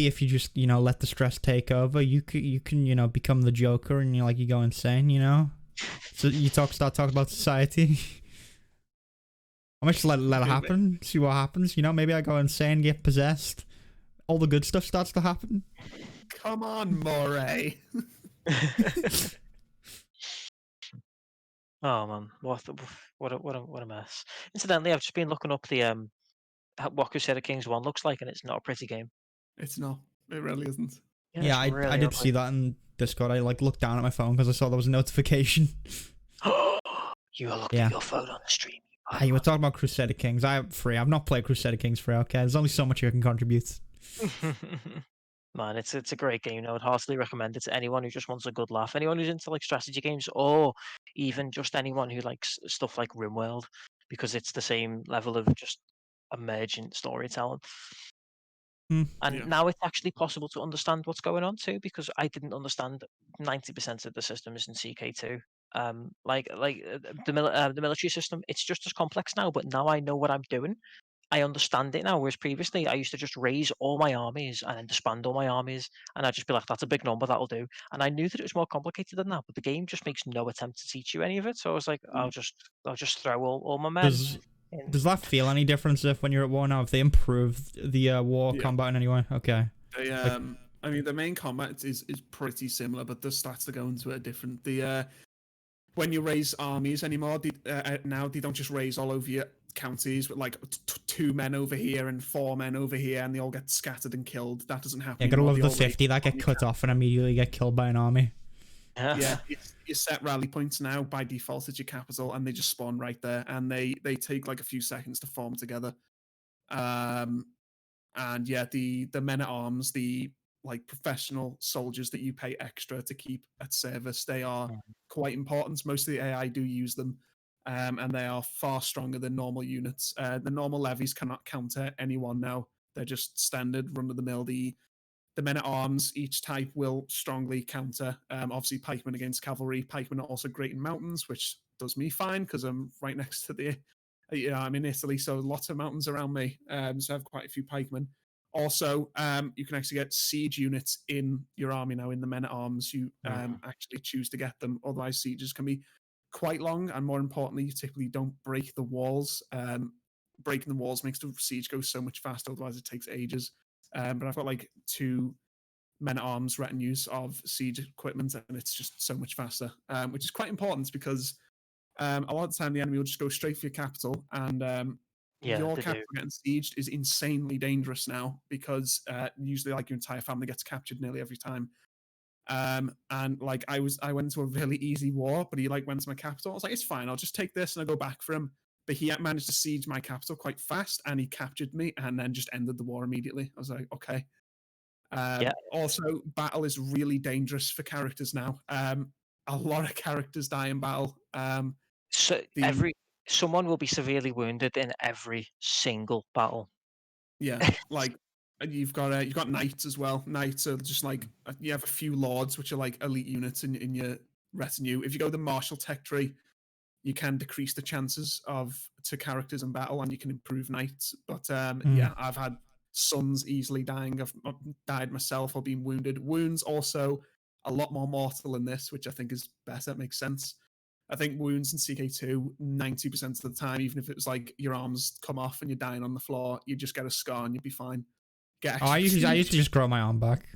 if you just let the stress take over, you can become the Joker and you go insane. So you start talking about society. I might just let it happen. See what happens. Maybe I go insane, get possessed. All the good stuff starts to happen. Come on, Moray. Oh man, what a mess. Incidentally, I've just been looking up the what Crusader Kings 1 looks like, and it's not a pretty game. It's not. It really isn't. Yeah, Yeah, it's I really did see that in Discord. I looked down at my phone because I saw there was a notification. You looked Yeah. at your phone on the stream. Hey, you were talking about Crusader Kings. I've not played Crusader Kings 3. Okay, there's only so much you can contribute. Man, it's a great game. I would heartily recommend it to anyone who just wants a good laugh. Anyone who's into like strategy games, or even just anyone who likes stuff like RimWorld, because it's the same level of just emergent storytelling. And Yeah. now it's actually possible to understand what's going on too, because I didn't understand 90% of the systems in CK2. The military system, it's just as complex now, but now I know what I'm doing. I understand it now, whereas previously I used to just raise all my armies and then disband all my armies, and I'd just be like, "That's a big number, that'll do." And I knew that it was more complicated than that, but the game just makes no attempt to teach you any of it. So I was like, I'll just throw all my men in. Does that feel any different if when you're at war now? If they improved the war Yeah. combat in any way? Okay. They, I mean, the main combat is pretty similar, but the stats that go into it are different. When you raise armies anymore, now they don't just raise all over your counties with like 2 men over here and 4 men over here, and they all get scattered and killed. That doesn't happen. Yeah, gotta anymore. love They the all raise 50 that get cut off and immediately get killed by an army. Yeah, you set rally points now by default at your capital, and they just spawn right there, and they take like a few seconds to form together. And yeah, the men at arms, the like professional soldiers that you pay extra to keep at service, they are quite important. Most of the AI do use them, and they are far stronger than normal units. The normal levies cannot counter anyone now. They're just standard run of the mill. The men at arms, each type will strongly counter. Obviously, pikemen against cavalry. Pikemen are also great in mountains, which does me fine because I'm right next to I'm in Italy, so lots of mountains around me. So I have quite a few pikemen. Also, you can actually get siege units in your army now. In the men at arms, you actually choose to get them. Otherwise, sieges can be quite long, and more importantly, you typically don't break the walls. breaking the walls makes the siege go so much faster. Otherwise, it takes ages. But I've got like 2 men-at-arms retinues of siege equipment, and it's just so much faster, which is quite important because a lot of the time the enemy will just go straight for your capital, and your they do. capital getting sieged is insanely dangerous now because usually like your entire family gets captured nearly every time. And like I went into a really easy war, but he like went to my capital. I was like, it's fine, I'll just take this and I'll go back for him. But he managed to siege my capital quite fast, and he captured me, and then just ended the war immediately. I was like, okay. Yeah. Also, battle is really dangerous for characters now. A lot of characters die in battle. So The someone will be severely wounded in every single battle. Yeah, like you've got knights as well. Knights are just like you have a few lords, which are like elite units in your retinue. If you go the martial tech tree, you can decrease the chances to characters in battle, and you can improve knights. But yeah, I've had sons easily dying. I've died myself or been wounded. Wounds also a lot more mortal in this, which I think is better. It makes sense. I think wounds in CK2, 90% of the time, even if it was like your arms come off and you're dying on the floor, you just get a scar and you'd be fine. Get I used to just grow my arm back.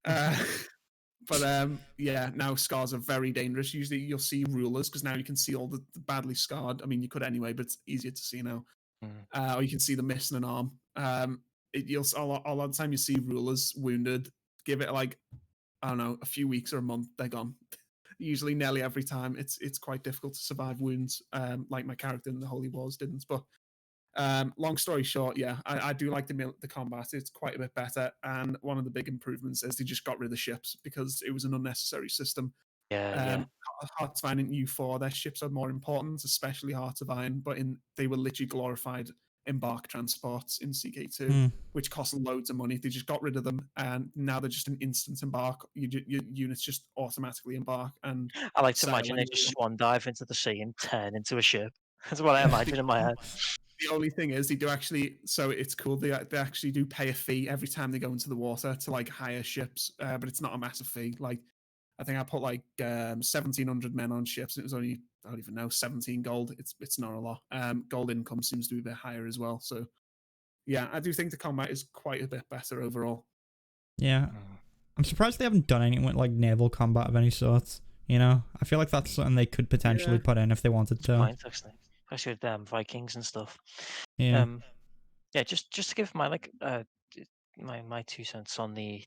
But yeah, now scars are very dangerous. Usually you'll see rulers because now you can see all the badly scarred. I mean, you could anyway, but it's easier to see now. Or you can see them missing an arm. You'll a lot of the time you see rulers wounded. Give it like, I don't know, a few weeks or a month, they're gone. Usually nearly every time it's quite difficult to survive wounds, like my character in the Holy Wars didn't. But long story short, yeah, I do like the combat. It's quite a bit better, and one of the big improvements is they just got rid of ships because it was an unnecessary system. Yeah. Hearts of Iron in U4, their ships are more important, especially Hearts of Iron, but they were literally glorified embark transports in CK2, which cost loads of money. They just got rid of them, and now they're just an instant embark. Your units just automatically embark. And I like to imagine they just swan dive into the sea and turn into a ship. That's what I imagine in my head. The only thing is, they do actually. So it's cool. They actually do pay a fee every time they go into the water to like hire ships, but it's not a massive fee. Like I think I put like 1,700 men on ships. And it was only, I don't even know, 17 gold. It's not a lot. Gold income seems to be a bit higher as well. So yeah, I do think the combat is quite a bit better overall. Yeah, I'm surprised they haven't done anything with like naval combat of any sort. You know, I feel like that's something they could potentially put in if they wanted to. Point, actually, especially with Vikings and stuff. Yeah. Yeah. Just to give my my 2 cents on the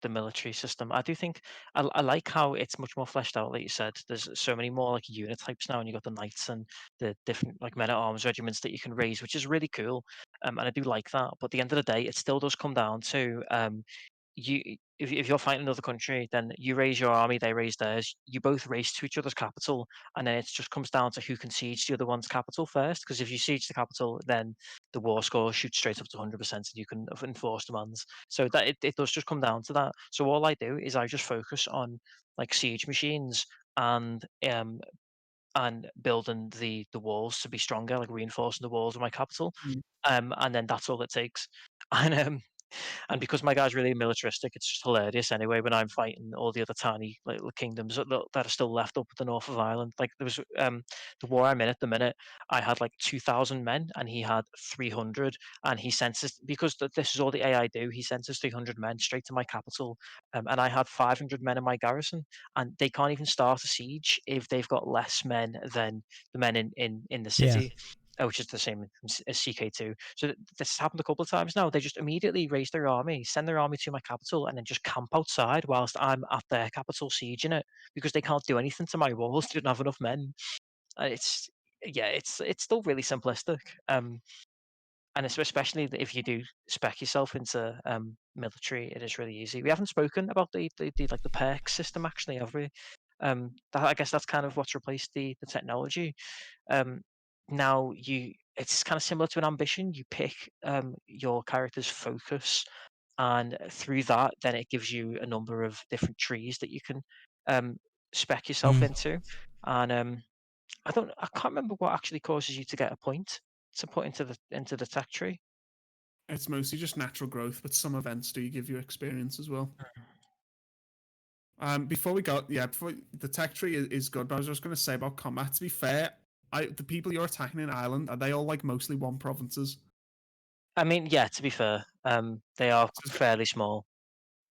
military system. I do think I like how it's much more fleshed out. Like you said, there's so many more like unit types now, and you got the knights and the different like men at arms regiments that you can raise, which is really cool. And I do like that. But at the end of the day, it still does come down to you if you're fighting another country, then you raise your army, they raise theirs. You both race to each other's capital, and then it just comes down to who can siege the other one's capital first. Because if you siege the capital, then the war score shoots straight up to 100%, and you can enforce demands. So that it does just come down to that. So all I do is I just focus on like siege machines and building the walls to be stronger, like reinforcing the walls of my capital. And then that's all it takes. And because my guy's really militaristic, it's just hilarious anyway when I'm fighting all the other tiny little kingdoms that are still left up at the north of Ireland. Like there was the war I'm in at the minute, I had like 2,000 men and he had 300, and he sent us, because this is all the AI do, he sent us 300 men straight to my capital, and I had 500 men in my garrison, and they can't even start a siege if they've got less men than the men in the city. Which is the same as CK2. So this has happened a couple of times now. They just immediately raise their army, send their army to my capital, and then just camp outside whilst I'm at their capital sieging it, because they can't do anything to my walls. They don't have enough men. It's still really simplistic. And especially if you do spec yourself into military, it is really easy. We haven't spoken about the like the perk system actually, have we? I guess that's kind of what's replaced the technology. Now it's kind of similar to an ambition. You pick your character's focus, and through that, then it gives you a number of different trees that you can spec yourself into. And I can't remember what actually causes you to get a point to put into the tech tree. It's mostly just natural growth, but some events do give you experience as well. Before the tech tree is good, but I was just going to say about combat. To be fair, the people you're attacking in Ireland, are they all like mostly one provinces? I mean, yeah. To be fair, they are fairly small.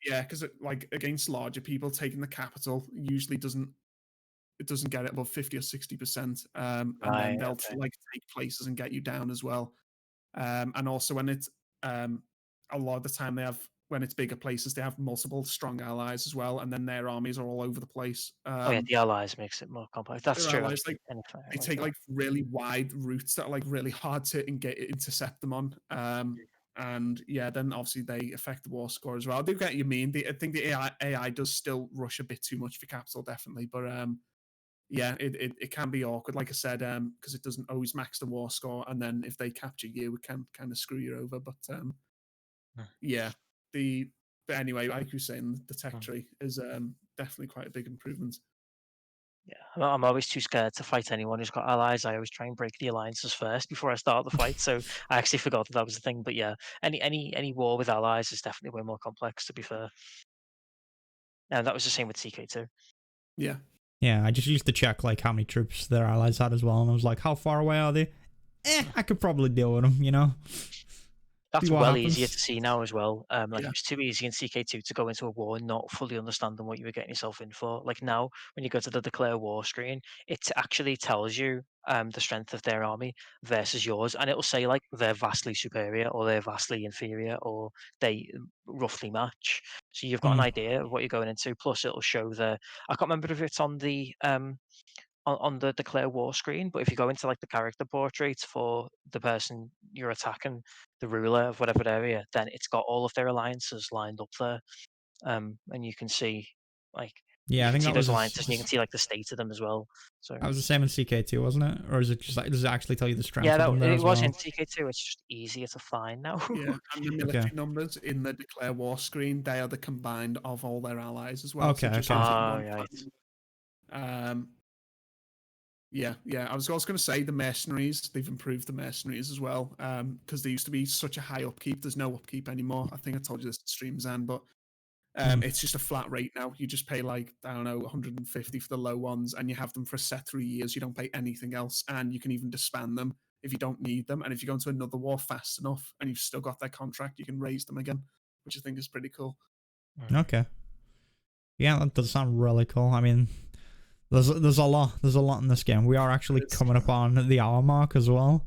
Yeah, because like against larger people, taking the capital usually doesn't get it above 50 or 60%, and then Right. they'll Okay. like take places and get you down as well. And also when it's a lot of the time they have when it's bigger places, they have multiple strong allies as well, and then their armies are all over the place. Oh yeah, the allies makes it more complex. That's Their true. allies Actually, they take like really wide routes that are like really hard to intercept them on. And yeah, then obviously they affect the war score as well. I do get you mean. I think the AI does still rush a bit too much for capital, definitely, but yeah, it can be awkward, like I said, because it doesn't always max the war score, and then if they capture you, it can kind of screw you over. But yeah, but anyway, like you were saying, the tech tree is definitely quite a big improvement. Yeah, I'm always too scared to fight anyone who's got allies. I always try and break the alliances first before I start the fight. So I actually forgot that was the thing. But yeah, any war with allies is definitely way more complex. To be fair, and that was the same with CK2. Yeah. Yeah, I just used to check like how many troops their allies had as well, and I was like, how far away are they? I could probably deal with them, you know. That's See what well happens. easier to see now as well. Like Yeah. it was too easy in CK2 to go into a war and not fully understanding what you were getting yourself in for. Like now, when you go to the declare war screen, it actually tells you the strength of their army versus yours, and it'll say like they're vastly superior or they're vastly inferior or they roughly match. So you've got an idea of what you're going into. Plus, it'll show I can't remember if it's on the on the declare war screen, but if you go into like the character portraits for the person you're attacking, the ruler of whatever area, then it's got all of their alliances lined up there, and you can see like Yeah, you I can think see that those was alliances, and you can see like the state of them as well. So that was the same in CK2, wasn't it? Or is it just like does it actually tell you the strength yeah, of them there it as was well? in CK2. It's just easier to find now. Yeah, and the military numbers in the declare war screen, they are the combined of all their allies as well. Okay, So it just okay. gives it Oh one right. Yeah, yeah. I was also going to say the mercenaries. They've improved the mercenaries as well, because they used to be such a high upkeep. There's no upkeep anymore. I think I told you this at streams, but it's just a flat rate now. You just pay like I don't know 150 for the low ones, and you have them for a set 3 years. You don't pay anything else, and you can even disband them if you don't need them. And if you go into another war fast enough, and you've still got their contract, you can raise them again, which I think is pretty cool. Okay. Yeah, that does sound really cool. I mean, there's a lot in this game. We are actually coming up on the hour mark as well.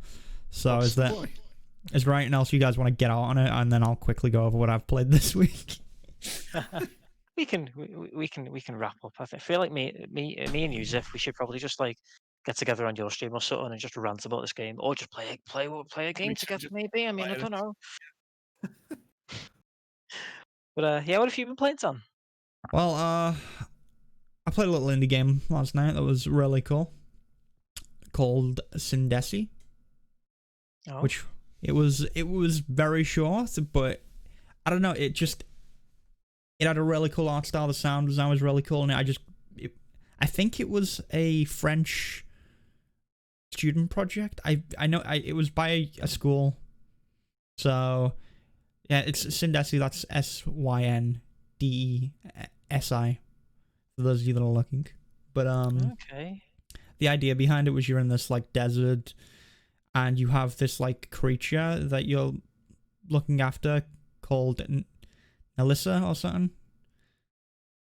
So is there anything else you guys want to get out on it, and then I'll quickly go over what I've played this week. we can wrap up. I feel like me and you, Zif, we should probably just like get together on your stream or something and just rant about this game, or just play a game together. Maybe. I mean, I don't know. But yeah, what have you been playing, Tom? Well, I played a little indie game last night that was really cool, called Sindesi, which it was very short, but I don't know, it had a really cool art style. The sound design was really cool, and I think it was a French student project. I know it was by a school, so yeah, it's Sindesi. That's SYNDESI. For those of you that are looking, but okay. The idea behind it was you're in this like desert, and you have this like creature that you're looking after called Nelissa or something.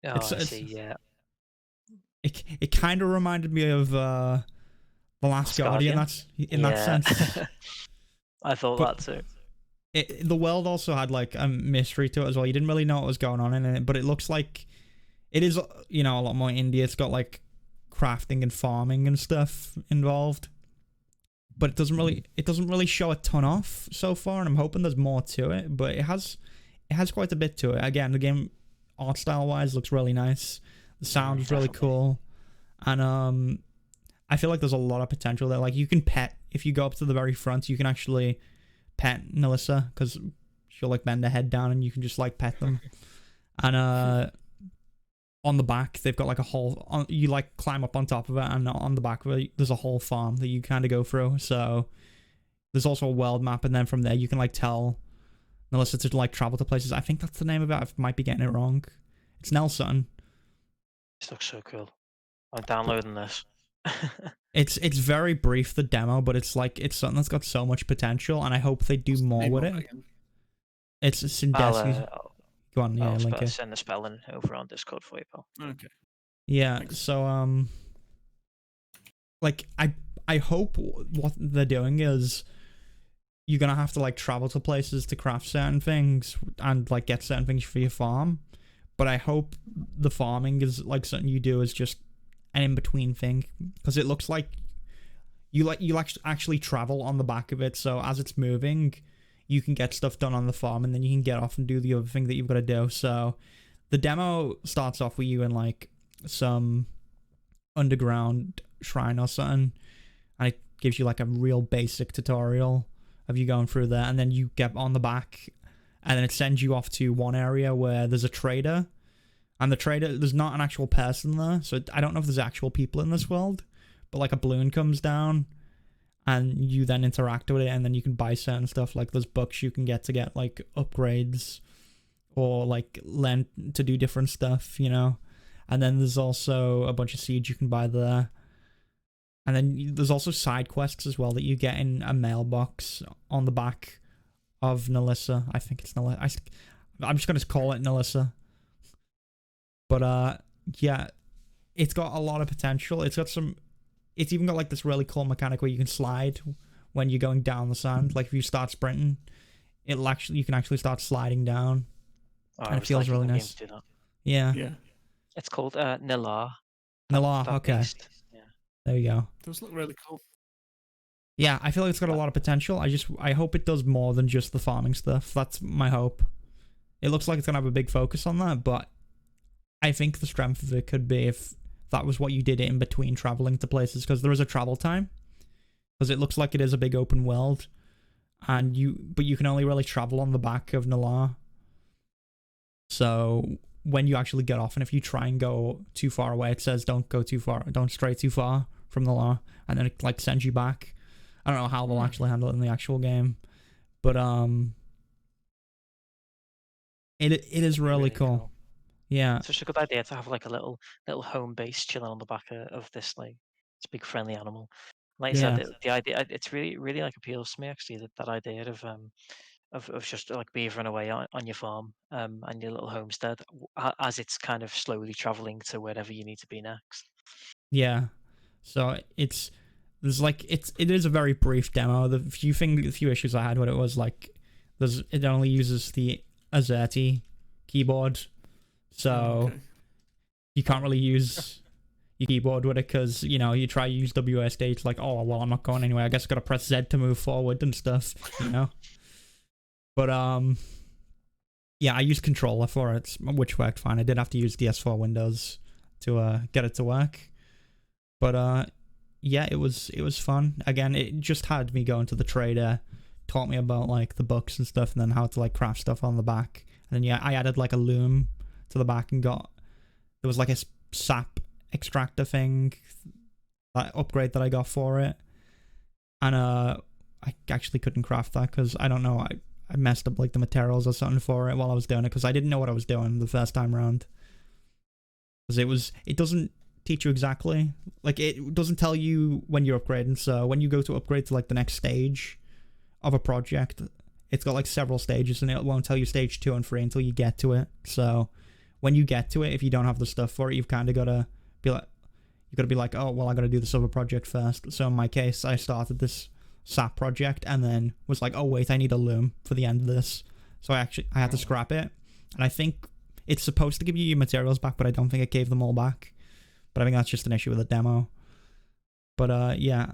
Oh, I see. Yeah. It kind of reminded me of The Last Guardian. That's in that sense. I thought that too. The world also had like a mystery to it as well. You didn't really know what was going on in it, but it looks like it is, you know, a lot more indie. It's got like crafting and farming and stuff involved, but it doesn't really show a ton off so far. And I'm hoping there's more to it, but it has quite a bit to it. Again, the game art style wise looks really nice. The sound is really cool, and I feel like there's a lot of potential there. Like you can pet if you go up to the very front, you can actually pet Nelissa because she'll like bend her head down and you can just like pet them. And on the back they've got like a whole you like climb up on top of it, and on the back of it there's a whole farm that you kind of go through. So there's also a world map, and then from there you can like tell Nelissa to like travel to places. I think that's the name of it. I might be getting it wrong. It's Nelson. This looks so cool. I'm downloading this. It's very brief, the demo, but it's something that's got so much potential, and I hope they do more with it. It's Sindesi. Go on, yeah, I'll link it. send the spelling over on Discord for you, pal. Okay. Yeah, Thanks. so like I hope what they're doing is you're gonna have to like travel to places to craft certain things and like get certain things for your farm. But I hope the farming is like something you do is just an in-between thing, because it looks like you actually travel on the back of it, so as it's moving you can get stuff done on the farm and then you can get off and do the other thing that you've got to do. So the demo starts off with you in like some underground shrine or something, and it gives you like a real basic tutorial of you going through there, and then you get on the back and then it sends you off to one area where there's a trader. And the trader, there's not an actual person there, so I don't know if there's actual people in this world, but like a balloon comes down, and you then interact with it, and then you can buy certain stuff, like there's books you can get like upgrades, or like lend to do different stuff, you know? And then there's also a bunch of seeds you can buy there. And then there's also side quests as well that you get in a mailbox on the back of Nalissa. I think it's Nalissa. I'm just going to call it Nalissa. But yeah, it's got a lot of potential. It's even got like this really cool mechanic where you can slide when you're going down the sand. Like if you start sprinting, you can actually start sliding down. And it feels really nice. Yeah. Yeah. It's called Nilar. Nilar, okay. Beast. Yeah. There you go. Those look really cool. Yeah, I feel like it's got a lot of potential. I hope it does more than just the farming stuff. That's my hope. It looks like it's gonna have a big focus on that, but I think the strength of it could be if that was what you did in between traveling to places, because there is a travel time. Because it looks like it is a big open world, but you can only really travel on the back of Nilar. So when you actually get off, and if you try and go too far away, it says don't go too far, don't stray too far from Nilar, and then it like sends you back. I don't know how they'll actually handle it in the actual game, but it is really cool. Yeah, it's such a good idea to have like a little home base chilling on the back of this like this big friendly animal. Like I said, the idea, it's really like appeals to me actually, that idea of just like beavering away on your farm and your little homestead as it's kind of slowly traveling to wherever you need to be next. Yeah, so it is a very brief demo. The few issues I had with it was like it only uses the AZERTY keyboard. So you can't really use your keyboard with it, because you know you try to use WSD, it's like, oh well, I'm not going anywhere, I guess I gotta press Z to move forward and stuff, you know. But yeah, I used controller for it, which worked fine. I did have to use DS4 Windows to get it to work, but yeah, it was fun. Again, it just had me go into the trader, taught me about like the books and stuff, and then how to like craft stuff on the back. And then yeah, I added like a loom to the back and there was like a sap extractor thing, that upgrade that I got for it, and I actually couldn't craft that because I don't know, I messed up like the materials or something for it while I was doing it, because I didn't know what I was doing the first time around, because it doesn't teach you exactly, like it doesn't tell you when you're upgrading. So when you go to upgrade to like the next stage of a project, it's got like several stages, and it won't tell you stage 2 and 3 until you get to it. So when you get to it, if you don't have the stuff for it, you've kind of got to be like, oh well, I got to do this other project first. So in my case, I started this SAP project and then was like, oh wait, I need a loom for the end of this. So I had to scrap it, and I think it's supposed to give you your materials back, but I don't think it gave them all back. But I think that's just an issue with the demo. But yeah,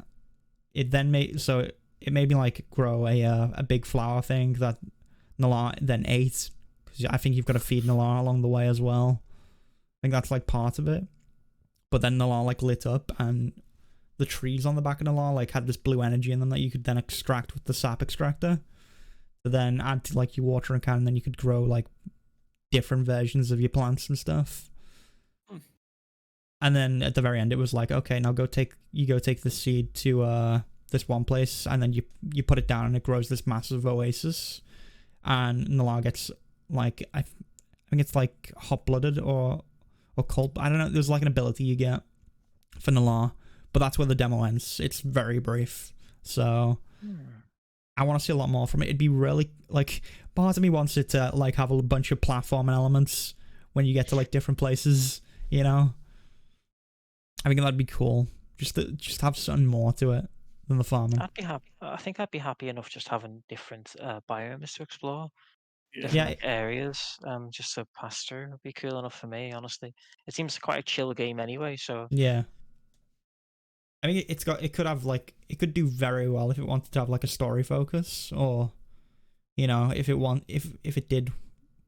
it then made me like grow a big flower thing that Nilar then ate, because I think you've got to feed Nilar along the way as well. I think that's like part of it. But then Nilar like lit up, and the trees on the back of Nilar like had this blue energy in them that you could then extract with the sap extractor. So then add to like your watering can, and then you could grow like different versions of your plants and stuff. And then at the very end, it was like, okay, now go take the seed to this one place, and then you put it down, and it grows this massive oasis. And Nilar gets like, I think it's like hot blooded or cold. I don't know. There's like an ability you get for Nilar, but that's where the demo ends. It's very brief, so I want to see a lot more from it. It'd be really like, part of me wants it to like have a bunch of platforming elements when you get to like different places. You know, I think that'd be cool. Just have something more to it than the farming. I'd be happy. I think I'd be happy enough just having different biomes to explore, Yeah. different areas, just to pass through. Would be cool enough for me, honestly. It seems quite a chill game anyway, so Yeah. I mean, it could have like, it could do very well if it wanted to have like a story focus, or you know, if it did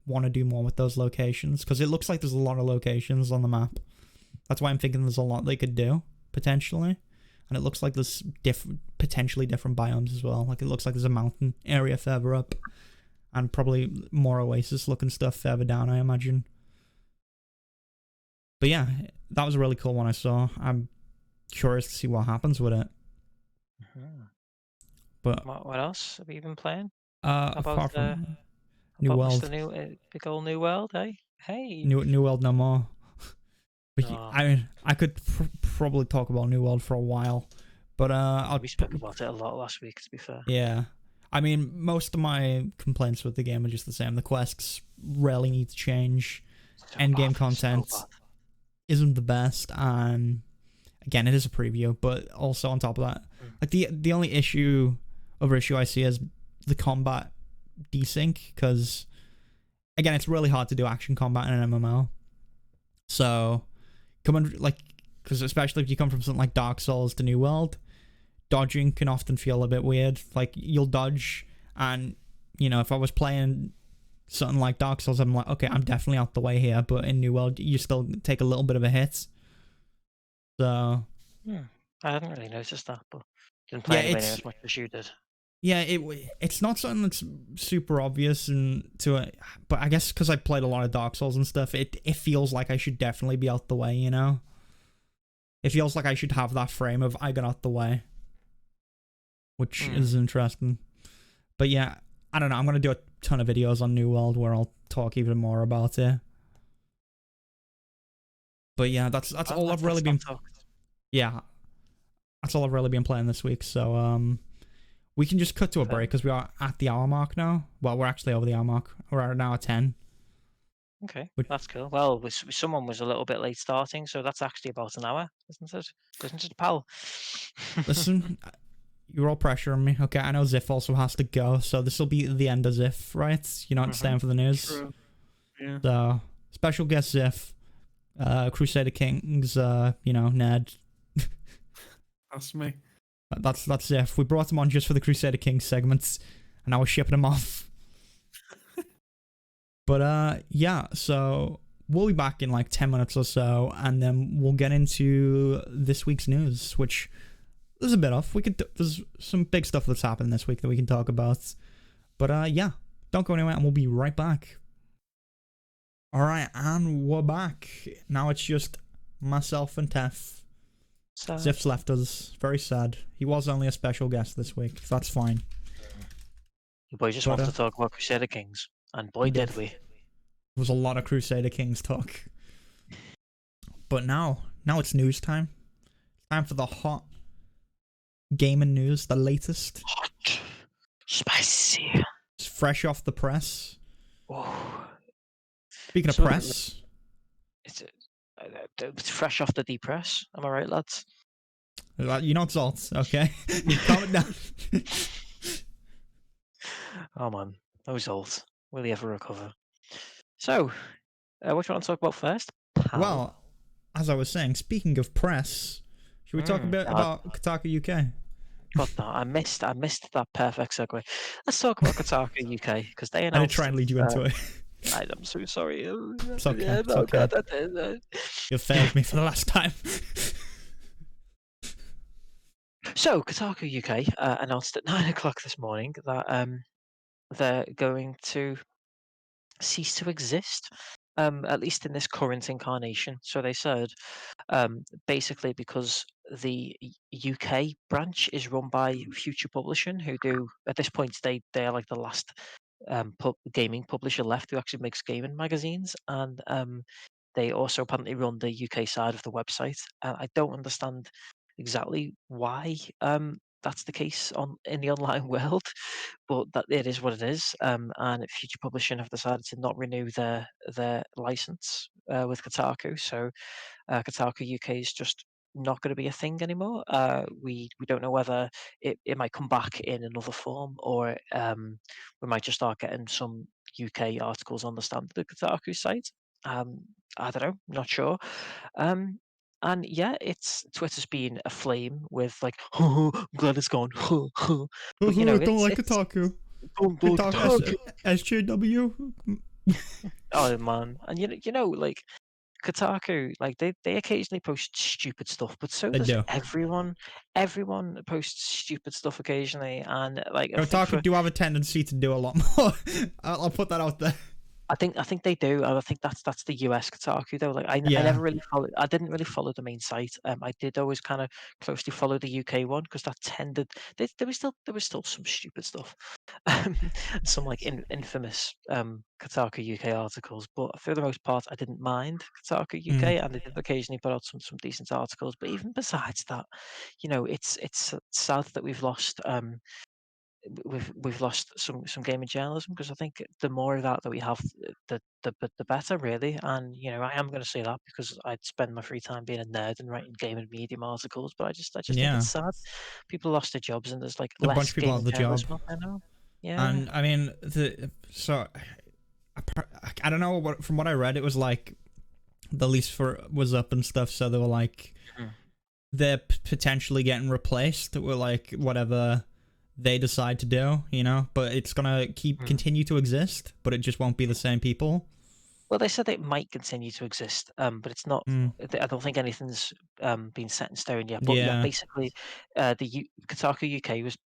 want to do more with those locations, because it looks like there's a lot of locations on the map. That's why I'm thinking there's a lot they could do potentially, and it looks like there's potentially different biomes as well. Like it looks like there's a mountain area further up, and probably more oasis looking stuff further down, I imagine. But yeah, that was a really cool one I saw. I'm curious to see what happens with it. But what else have you been playing? apart from New About World, Mr. New big old New World, eh? Hey. New World no more. But Oh. I mean, I could probably talk about New World for a while, but We spoke about it a lot last week, to be fair. yeah. I mean, most of my complaints with the game are just the same. The quests really need to change. Endgame content isn't the best, and again, it is a preview. But also on top of that, like the only other issue I see is the combat desync, because again, it's really hard to do action combat in an MMO. So because especially if you come from something like Dark Souls to New World, dodging can often feel a bit weird. Like you'll dodge, and you know, if I was playing something like Dark Souls, I'm like, okay, I'm definitely out the way here. But in New World, you still take a little bit of a hit. So I hadn't really noticed that, but didn't play anywhere near as much as you did. Yeah, it's not something that's super obvious but I guess because I played a lot of Dark Souls and stuff, it feels like I should definitely be out the way, you know? It feels like I should have that frame of I got out the way, which is interesting. But yeah, I don't know, I'm going to do a ton of videos on New World where I'll talk even more about it. But yeah, that's all I've really been... Yeah, that's all I've really been playing this week, so we can just cut to a break because we are at the hour mark now. Well, we're actually over the hour mark. We're at an hour 10. Okay, that's cool. Well, someone was a little bit late starting, so that's actually about an hour, isn't it? Isn't it, pal? Listen, you're all pressuring me. Okay, I know Zif also has to go, so this will be the end of Zif, right? You're not staying for the news. True. Yeah. So, special guest Zif, Crusader Kings, Ned. That's me. That's it. We brought him on just for the Crusader Kings segments, and now we're shipping him off. But yeah, so we'll be back in like 10 minutes or so, and then we'll get into this week's news, which there's a bit of. There's some big stuff that's happened this week that we can talk about. But yeah, don't go anywhere, and we'll be right back. All right, and we're back. Now it's just myself and Tef. Zif's left us. Very sad. He was only a special guest this week. That's fine. Your boy just wants to talk about Crusader Kings, and boy did we. There was a lot of Crusader Kings talk. But now it's news time. Time for the hot gaming news, the latest. Hot. Spicy. It's fresh off the press. Oh. Speaking of press. It's fresh off the depress. Am I right, lads? You know it's alt, okay? Calm it down. Oh man, those alt. Will he ever recover? So, what do you want to talk about first? Pal? Well, as I was saying, speaking of press, should we talk a bit about Kotaku UK? Got that. I missed that perfect segue. Let's talk about Kotaku UK, because they announced... I did try and lead you into it. I'm so sorry. It's okay. It's okay. You failed me for the last time. So, Kotaku UK announced at 9 o'clock this morning that they're going to cease to exist, at least in this current incarnation. So they said, basically, because the UK branch is run by Future Publishing, who do, at this point, they are like the last gaming publisher left who actually makes gaming magazines, and they also apparently run the UK side of the website. I don't understand exactly why that's the case in the online world, but that it is what it is. And Future Publishing have decided to not renew their license with Kotaku, so Kotaku UK is just not going to be a thing anymore. We don't know whether it might come back in another form, or we might just start getting some UK articles on the standard Kotaku site. I don't know, not sure. Um, and yeah, it's Twitter's been aflame with like, I'm glad it's gone. But you know, I don't like it's Kotaku. don't like Kotaku Kotaku. SJW. Oh man, and like Kotaku, like they occasionally post stupid stuff, but so They does do. everyone. Everyone posts stupid stuff occasionally, and like I think Kotaku do have a tendency to do a lot more. I'll put that out there. I think they do, and I think that's the US Kotaku though. Like I Yeah. never really followed. I didn't really follow the main site. I did always kind of closely follow the UK one because that tended. There was still some stupid stuff, some like infamous Kotaku UK articles. But for the most part, I didn't mind Kotaku UK, and they did occasionally put out some decent articles. But even besides that, it's sad that we've lost we've lost some gaming journalism, because I think the more of that we have, the better, really. And I am going to say that because I'd spend my free time being a nerd and writing gaming medium articles, but I just think Yeah. it's sad. People lost their jobs, and there's like A bunch less of people gaming have the job. journalism out there now. Yeah. And I mean, I don't know what, from what I read, it was like the lease for was up and stuff, so they were like Mhm. they're potentially getting replaced with like whatever they decide to do, but it's gonna continue to exist, but it just won't be the same people. Well, they said it might continue to exist, but it's not. Mm. I don't think anything's been set in stone yet. But yeah, Yeah. basically, Kotaku UK was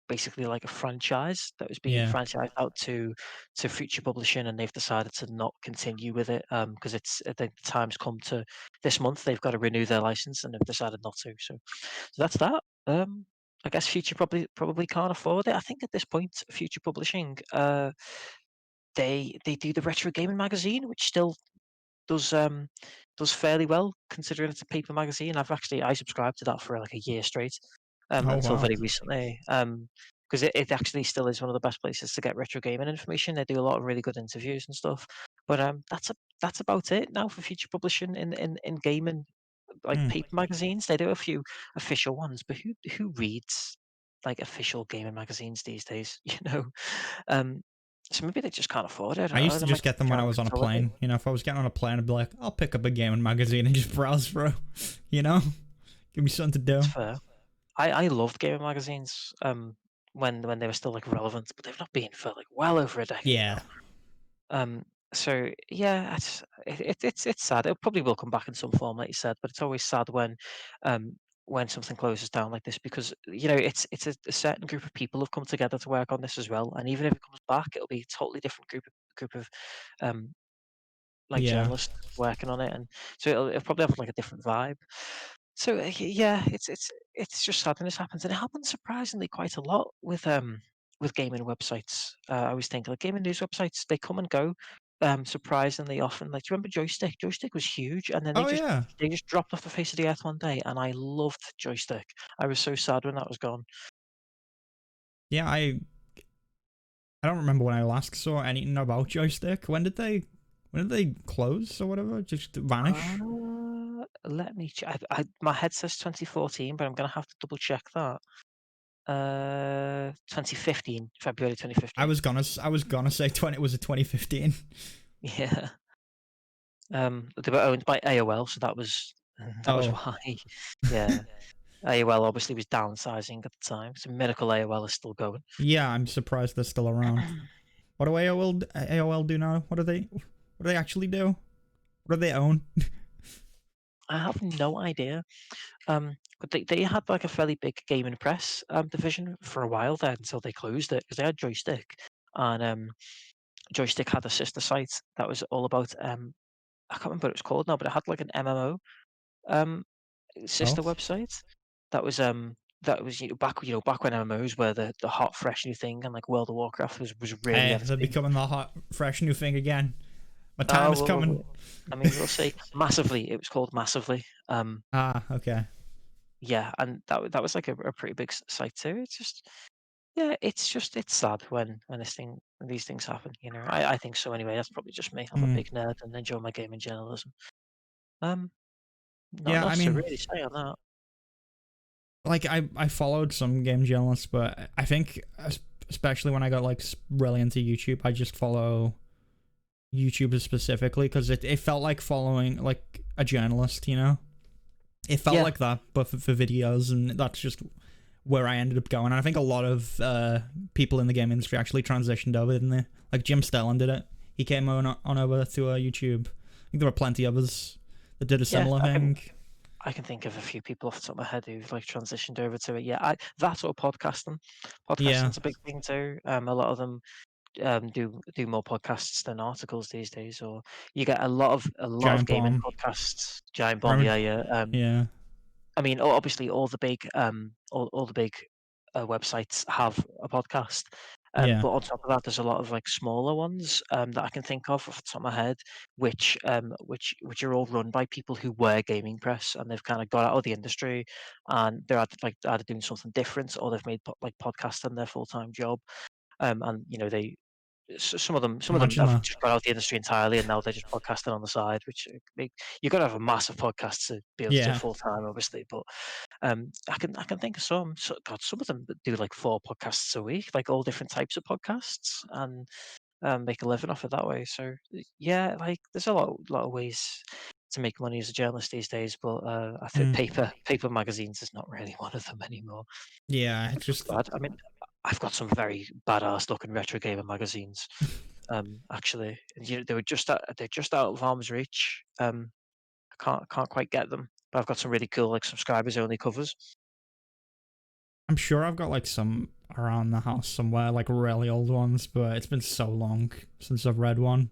basically like a franchise that was being Yeah. franchised out to Future Publishing, and they've decided to not continue with it because I think the time's come to this month. They've got to renew their license, and they've decided not to. So that's that. I guess Future probably can't afford it. I think at this point, Future Publishing, they do the retro gaming magazine, which still does fairly well considering it's a paper magazine. I subscribed to that for like a year straight, Oh until wow. very recently. Because it actually still is one of the best places to get retro gaming information. They do a lot of really good interviews and stuff. But that's about it now for Future Publishing in gaming, like Mm. paper magazines. They do a few official ones, but who reads like official gaming magazines these days? Um, so maybe they just can't afford it. I I don't know. used to They just might get them when try I and was on a consolidate. plane. If I was getting on a plane, I'd be like, I'll pick up a gaming magazine and just browse through. Give me something to do. It's fair. I loved gaming magazines when they were still like relevant, but they've not been for like well over a decade Yeah. now. So yeah, it's sad. It probably will come back in some form, like you said, but it's always sad when something closes down like this, because it's a certain group of people have come together to work on this as well. And even if it comes back, it'll be a totally different group of um like Yeah. journalists working on it, and so it'll probably have like a different vibe. So yeah, it's just sad when this happens, and it happens surprisingly quite a lot with gaming websites. I always think like gaming news websites, they come and go surprisingly often. Like, do you remember Joystick? Joystick was huge, and then Oh yeah. they just dropped off the face of the earth one day, and I loved Joystick. I was so sad when that was gone. Yeah. I don't remember when I last saw anything about Joystick. When did they close or whatever? Just vanish? Let me check. My head says 2014, but I'm gonna have to double check that. 2015, February I 2015. was gonna say 20. It was a 2015. Yeah. They were owned by AOL, so that was Oh. why. Yeah. AOL obviously was downsizing at the time. So Miracle AOL is still going. Yeah, I'm surprised they're still around. What do AOL do now? What do they actually do? What do they own? I have no idea. But they had like a fairly big gaming press division for a while there until they closed it, because they had Joystick, and Joystick had a sister site that was all about I can't remember what it was called now, but it had like an MMO um Oh. sister website that was back when MMOs were the hot fresh new thing, and like World of Warcraft was really Hey, at its they're peak. becoming the hot, fresh new thing again. My time Oh, is coming. I mean, we'll see. Massively, it was called Massively. Ah, okay. yeah, and that was like a pretty big site too. It's just yeah, it's sad when these things happen. You know, I think so anyway. That's probably just me. I'm a Mm. big nerd and enjoy my gaming journalism. Um, not Yeah, I enough to mean, really say on that. like I followed some game journalists, but I think especially when I got like really into YouTube, I just follow YouTubers specifically because it felt like following like a journalist, you know. It felt Yeah, like that, but for videos, and that's just where I ended up going. And I think a lot of people in the game industry actually transitioned over, didn't they? Like Jim Stelling did it. He came on over to YouTube. I think there were plenty of others that did a yeah. similar thing. I can think of a few people off the top of my head who've like transitioned over to it. Yeah, that or podcasting. Yeah, Podcasting's a big thing too. A lot of them do more podcasts than articles these days. Or you get a lot of Giant gaming Bomb. podcasts. Giant Bomb, Remember? yeah, yeah. Yeah, I mean, obviously, all the big websites have a podcast. yeah. But on top of that, there's a lot of like smaller ones that I can think of off the top of my head, which are all run by people who were gaming press and they've kind of got out of the industry and they're either doing something different or they've made like podcasting their full time job. And you know some of them Imagine have that. just got out of the industry entirely and now they're just podcasting on the side, which you've got to have a massive podcast to be able to do it Yeah. full time, obviously. But I can think of some. So, God, some of them that do like 4 podcasts a week, like all different types of podcasts, and make a living off it that way. So yeah, like there's a lot of ways to make money as a journalist these days. But I think Mm. paper magazines is not really one of them anymore. Yeah, it's Which is just bad. I mean, I've got some very badass looking retro gamer magazines. Actually, and, you know, they're just out of arm's reach. I can't quite get them, but I've got some really cool like subscribers only covers. I'm sure I've got like some around the house somewhere, like really old ones, but it's been so long since I've read one.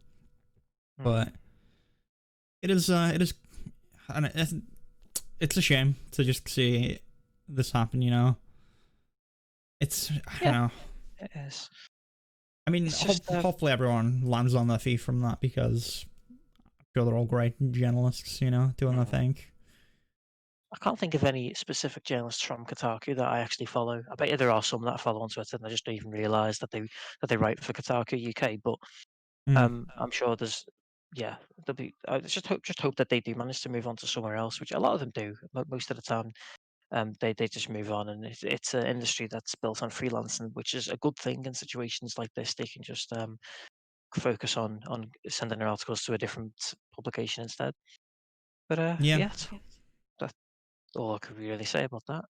Mm. But it is, and it's a shame to just see this happen. You know, I don't Yeah, know. it is. I mean, It's just hopefully everyone lands on their feet from that because I'm sure they're all great journalists. You know, doing their mm, thing. I can't think of any specific journalists from Kotaku that I actually follow. I bet you there are some that I follow on Twitter and I just don't even realise that they write for Kotaku UK. But Mm. I'm sure there's yeah, there'll be. I just hope that they do manage to move on to somewhere else, which a lot of them do most of the time. They just move on, and it's an industry that's built on freelancing, which is a good thing in situations like this. They can just focus on sending their articles to a different publication instead. But Yeah. yeah, that's all I could really say about that.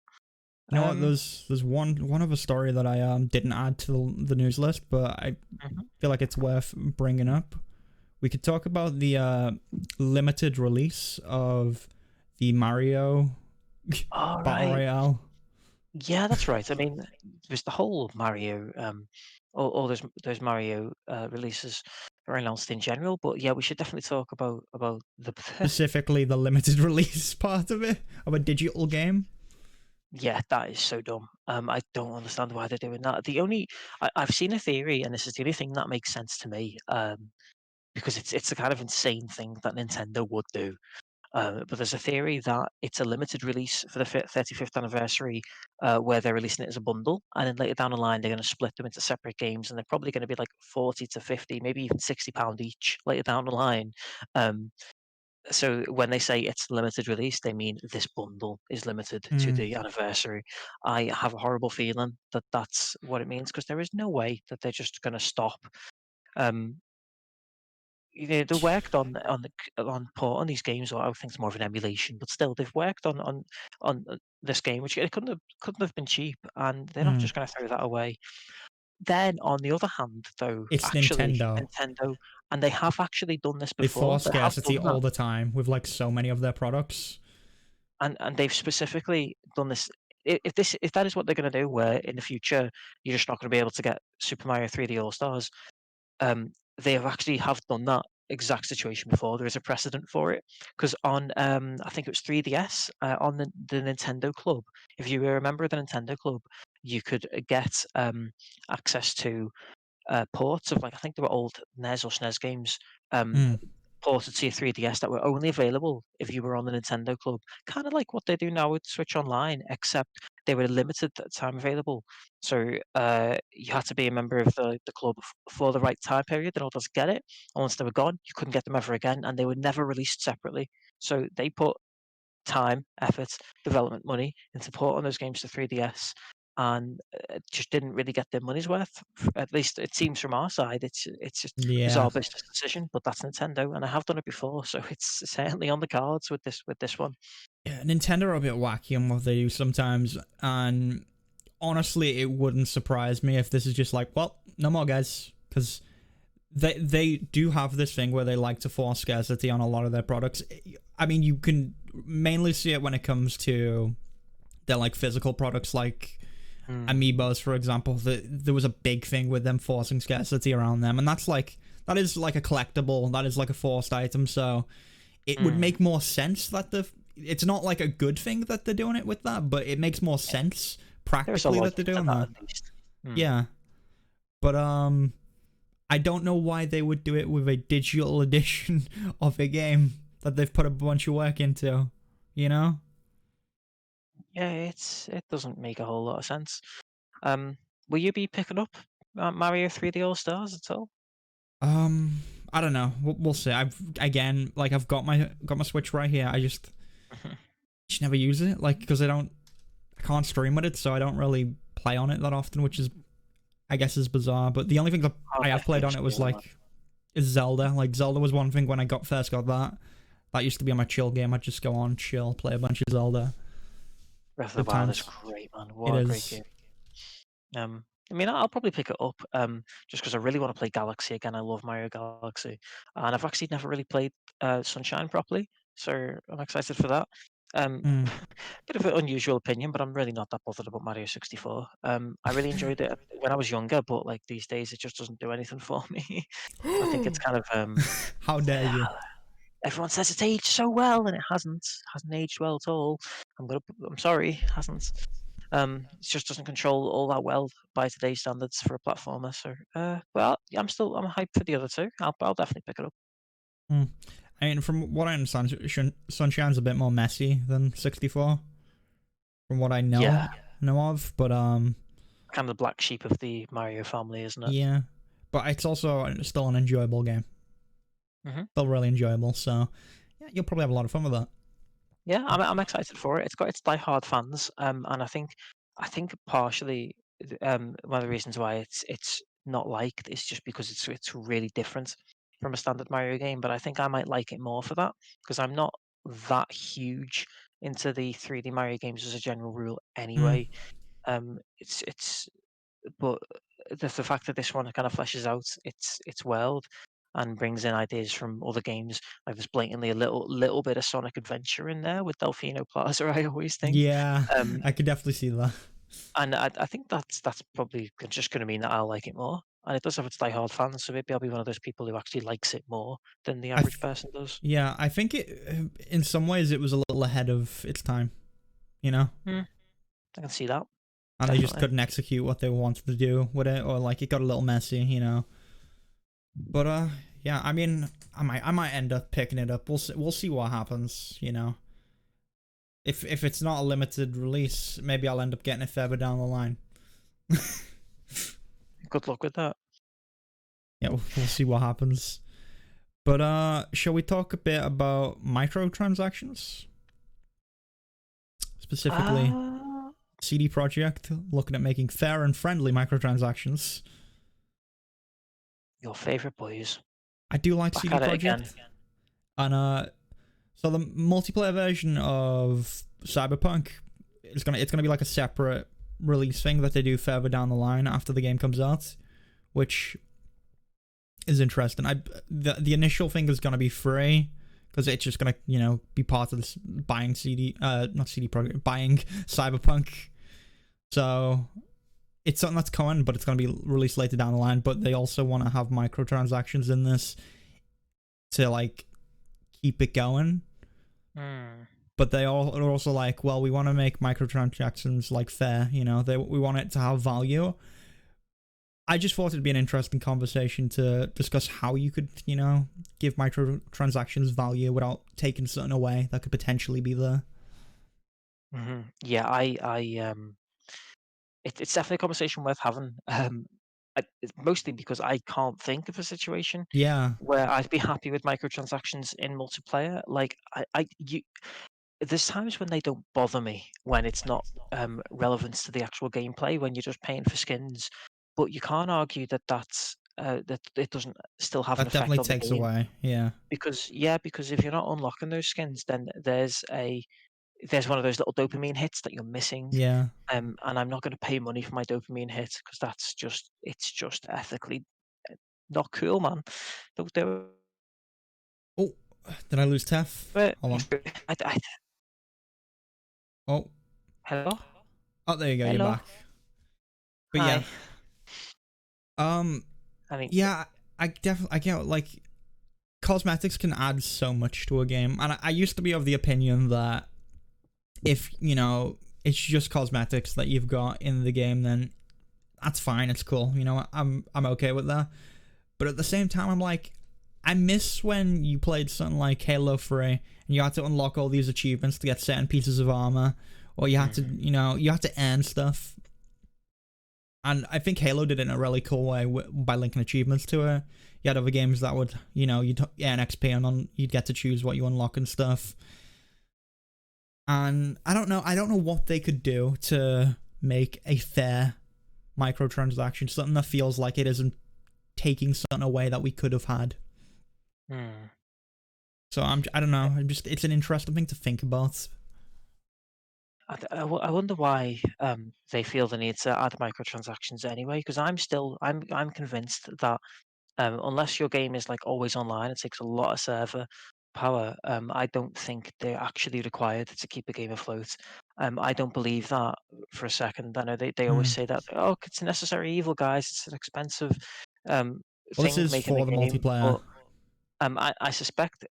You know what? Um, There's one other story that I didn't add to the news list, but I mhm. feel like it's worth bringing up. We could talk about the limited release of the Mario All Battle right, Royale. yeah, that's right. I mean, there's the whole Mario, all those Mario releases are announced in general. But yeah, we should definitely talk about the Specifically, the limited release part of it of a digital game. Yeah, that is so dumb. I don't understand why they're doing that. I've seen a theory, and this is the only thing that makes sense to me. Because it's the kind of insane thing that Nintendo would do. But there's a theory that it's a limited release for the 35th anniversary, where they're releasing it as a bundle, and then later down the line they're going to split them into separate games, and they're probably going to be like 40 to 50, maybe even £60 each later down the line. Um, so when they say it's limited release, they mean this bundle is limited to Mm. the anniversary. I have a horrible feeling that that's what it means because there is no way that they're just going to stop. Um, they worked on port on these games, or I think it's more of an emulation, but still they've worked on this game, which it couldn't have been cheap, and they're not Mm. just going to throw that away. Then on the other hand, though, It's actually Nintendo. Nintendo, and they have actually done this They before. force They have scarcity done that. all the time with like so many of their products. And they've specifically done this. If that is what they're going to do, where in the future you're just not going to be able to get Super Mario 3D All Stars, they have done that exact situation before. There is a precedent for it because on I think it was 3DS on the Nintendo Club. If you were a member of the Nintendo Club, you could get access to ports of like I think they were old NES or SNES games, um, Mm. ported to your 3DS that were only available if you were on the Nintendo Club, kind of like what they do now with Switch Online, except they were limited time available. So you had to be a member of the club for the right time period in order to get it. And once they were gone, you couldn't get them ever again, and they were never released separately. So they put time, effort, development money into porting those games to 3DS, and just didn't really get their money's worth. At least it seems from our side. It's just Yeah. bizarre business decision, but that's Nintendo, and I have done it before, so it's certainly on the cards with this one. Yeah, Nintendo are a bit wacky on what they do sometimes, and honestly, it wouldn't surprise me if this is just like, well, no more, guys, because they do have this thing where they like to force scarcity on a lot of their products. I mean, you can mainly see it when it comes to their like physical products, like amiibos, for example. There was a big thing with them forcing scarcity around them, and that is like a collectible, that is like a forced item. So it would make more sense that it's not like a good thing that they're doing it with that, but it makes more sense practically that they're doing that. Yeah, but I don't know why they would do it with a digital edition of a game that they've put a bunch of work into, you know? Yeah, it doesn't make a whole lot of sense. Will you be picking up Mario 3D All Stars at all? I don't know. We'll see. I've got my Switch right here. I just never use it, like, because I can't stream with it, so I don't really play on it that often, which is, I guess, is bizarre. But the only thing that I have played on it was is Zelda. Like, Zelda was one thing when I first got that. That used to be on my chill game. I'd just go on, chill, play a bunch of Zelda. Breath of the Wild is great, man. What a great game. I mean, I'll probably pick it up, just because I really want to play Galaxy again. I love Mario Galaxy, and I've actually never really played Sunshine properly, so I'm excited for that. Bit of an unusual opinion, but I'm really not that bothered about Mario 64. I really enjoyed it when I was younger, but like these days, it just doesn't do anything for me. I think it's kind of How dare you? Everyone says it's aged so well, and it hasn't aged well at all. I'm sorry, it hasn't. It just doesn't control all that well by today's standards for a platformer. So, well, I'm hyped for the other two. I'll definitely pick it up. I mean, from what I understand, Sunshine's a bit more messy than 64. From what I know of, but kind of the black sheep of the Mario family, isn't it? Yeah, but it's also still an enjoyable game. Still really enjoyable. So, yeah, you'll probably have a lot of fun with that. Yeah, I'm excited for it. It's got its die-hard fans, and I think partially one of the reasons why it's not liked is just because it's really different from a standard Mario game. But I think I might like it more for that, because I'm not that huge into the 3D Mario games as a general rule anyway. But the fact that this one kind of fleshes out its world and brings in ideas from other games, like there's blatantly a little bit of Sonic Adventure in there with Delfino Plaza, I always think. Yeah, I could definitely see that. And I think that's probably just going to mean that I'll like it more. And it does have its die-hard fans, so maybe I'll be one of those people who actually likes it more than the average person does. Yeah, I think in some ways it was a little ahead of its time, you know? I can see that. And they just couldn't execute what they wanted to do with it, or like it got a little messy, you know? But yeah, I mean, I might end up picking it up. We'll see what happens, you know. If it's not a limited release, maybe I'll end up getting it further down the line. Good luck with that. Yeah, we'll see what happens. But shall we talk a bit about microtransactions? Specifically, CD Projekt looking at making fair and friendly microtransactions. Your favorite boys. I do like CD Projekt. And so the multiplayer version of Cyberpunk it's gonna be like a separate release thing that they do further down the line after the game comes out, which is interesting. The initial thing is gonna be free because it's just gonna be part of this buying not CD Projekt, buying Cyberpunk. So it's something that's coming, but it's gonna be released later down the line. But they also want to have microtransactions in this to like keep it going. But they are also like, well, we want to make microtransactions like fair, we want it to have value, I just thought it'd be an interesting conversation to discuss how you could, give microtransactions value without taking something away that could potentially be there. Yeah, it's definitely a conversation worth having. It's mostly because I can't think of a situation Yeah, where I'd be happy with microtransactions in multiplayer. Like there's times when they don't bother me when it's not relevant to the actual gameplay, when you're just paying for skins. But you can't argue that it doesn't still have an that effect definitely on the takes game away. Yeah, because if you're not unlocking those skins, then there's one of those little dopamine hits that you're missing. yeah. And I'm not going to pay money for my dopamine hit because it's just ethically not cool, man. Don't do Oh, did I lose Tef? it. Hold on. I, Oh, hello, oh, there you go. You're hello, back. But yeah, hi. I mean, yeah. I get like cosmetics can add so much to a game, and I used to be of the opinion that if it's just cosmetics that you've got in the game, then that's fine. It's cool. I'm okay with that. But at the same time, I'm like, I miss when you played something like Halo 3 and you had to unlock all these achievements to get certain pieces of armor, or you had to, you had to earn stuff. And I think Halo did it in a really cool way by linking achievements to it. You had other games that would, you'd earn XP and you'd get to choose what you unlock and stuff. And I don't know what they could do to make a fair microtransaction, something that feels like it isn't taking something away that we could have had. So I don't know. It's an interesting thing to think about. I wonder why they feel the need to add microtransactions anyway. Because I'm convinced that unless your game is like always online, it takes a lot of server power. I don't think they're actually required to keep a game afloat. I don't believe that for a second. I know they always say that, oh, it's a necessary evil, guys. It's an expensive Well, this thing is making the for the game. multiplayer. But I suspect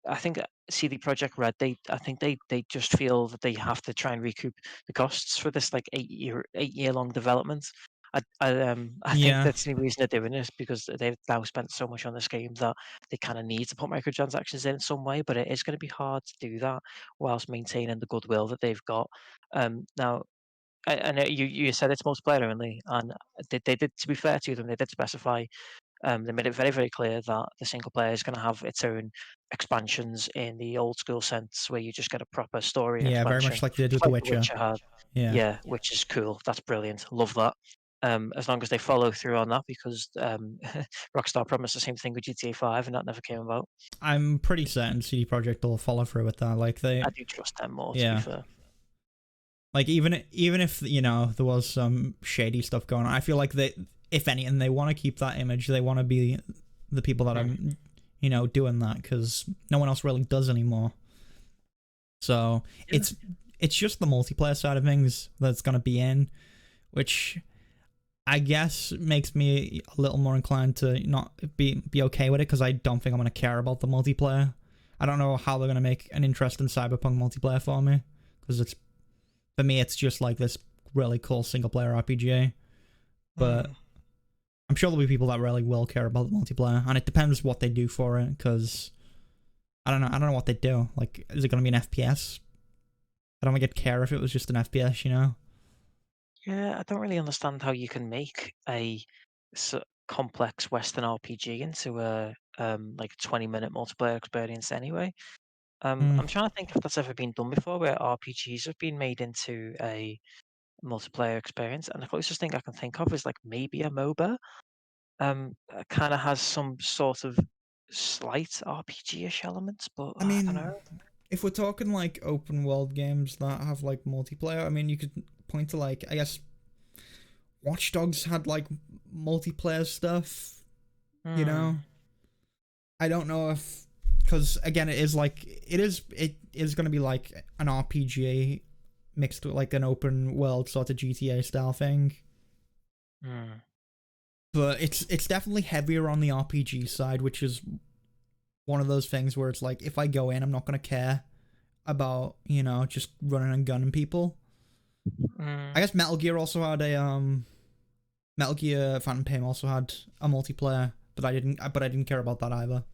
I think CD Projekt Red, I think they just feel that they have to try and recoup the costs for this like 8 year long development. I think Yeah, that's the reason they're doing this because they've now spent so much on this game that they kind of need to put microtransactions in some way. But it is going to be hard to do that whilst maintaining the goodwill that they've got. Now, I know you said it's multiplayer only, and they did. To be fair to them, they did specify they made it very, very clear that the single player is going to have its own expansions in the old school sense, where you just get a proper story yeah, very much expansion, like they did with just The like The Witcher. Witcher had. Yeah, Yeah, which is cool. That's brilliant. Love that. As long as they follow through on that, because Rockstar promised the same thing with GTA 5, and that never came about. I'm pretty certain CD Projekt will follow through with that. Like I do trust them more, to be yeah. fair. Like even if there was some shady stuff going on, I feel like if anything, they want to keep that image. They want to be the people that are doing that, because no one else really does anymore. So Yeah. it's just the multiplayer side of things that's gonna be in, which I guess makes me a little more inclined to not be okay with it, because I don't think I'm gonna care about the multiplayer. I don't know how they're gonna make an interesting Cyberpunk multiplayer for me, because for me it's just like this really cool single player RPG. But I'm sure there'll be people that really will care about the multiplayer, and it depends what they do for it, because I don't know what they do. Like, is it going to be an FPS? I don't think I'd care if it was just an FPS, Yeah, I don't really understand how you can make a complex Western RPG into a like a 20-minute multiplayer experience anyway. I'm trying to think if that's ever been done before, where RPGs have been made into a multiplayer experience, and the closest thing I can think of is like maybe a MOBA. Kind of has some sort of slight RPG-ish elements, but I I don't mean, know. if we're talking like open world games that have like multiplayer, I mean, you could point to like, I guess Watch Dogs had like multiplayer stuff, I don't know if, because again, it is going to be like an RPG mixed with like an open world sort of GTA style thing. But it's definitely heavier on the RPG side, which is one of those things where it's like, if I go in, I'm not going to care about, just running and gunning people. I guess Metal Gear also had Metal Gear Phantom Pain also had a multiplayer, but I didn't care about that either.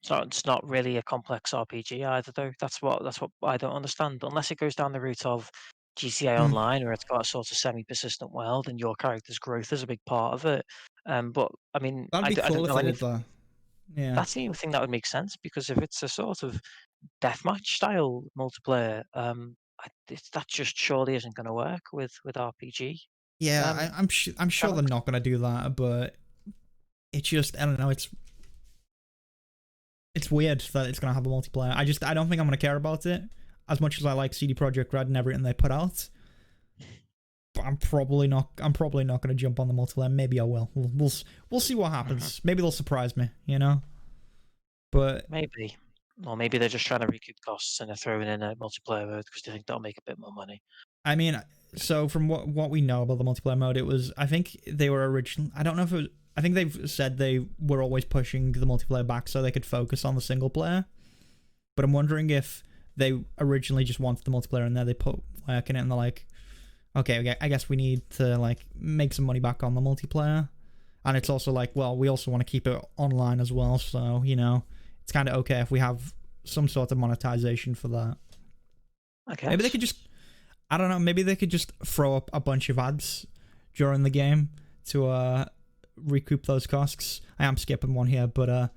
So it's not really a complex RPG either, though. That's what I don't understand. Unless it goes down the route of GTA Hmm. Online, where it's got a sort of semi-persistent world and your character's growth is a big part of it. But I mean, That'd be I cool don't if know they did anything. that. Yeah. That's the only thing that would make sense because if it's a sort of deathmatch style multiplayer, that just surely isn't going to work with RPG. Yeah, Um, I'm sure they're mechanics. not gonna do that, but it's just I don't know. It's weird that it's gonna have a multiplayer. I don't think I'm gonna care about it as much as I like CD Projekt Red and everything they put out. But I'm probably not gonna jump on the multiplayer. Maybe I will. We'll see what happens. Maybe they'll surprise me. You know. But Maybe. Or maybe they're just trying to recoup costs and they're throwing in a multiplayer mode because they think that'll make a bit more money. I mean, so from what we know about the multiplayer mode, it was I think they were original. I don't know if it was. I think they've said they were always pushing the multiplayer back so they could focus on the single player. But I'm wondering if they originally just wanted the multiplayer and then they put work in it and they're like, okay, I guess we need to like make some money back on the multiplayer. And it's also like, well, we also want to keep it online as well. So, you know, it's kind of okay if we have some sort of monetization for that. I guess. Maybe they could just, I don't know, maybe they could just throw up a bunch of ads during the game to recoup those costs. I am skipping one here, but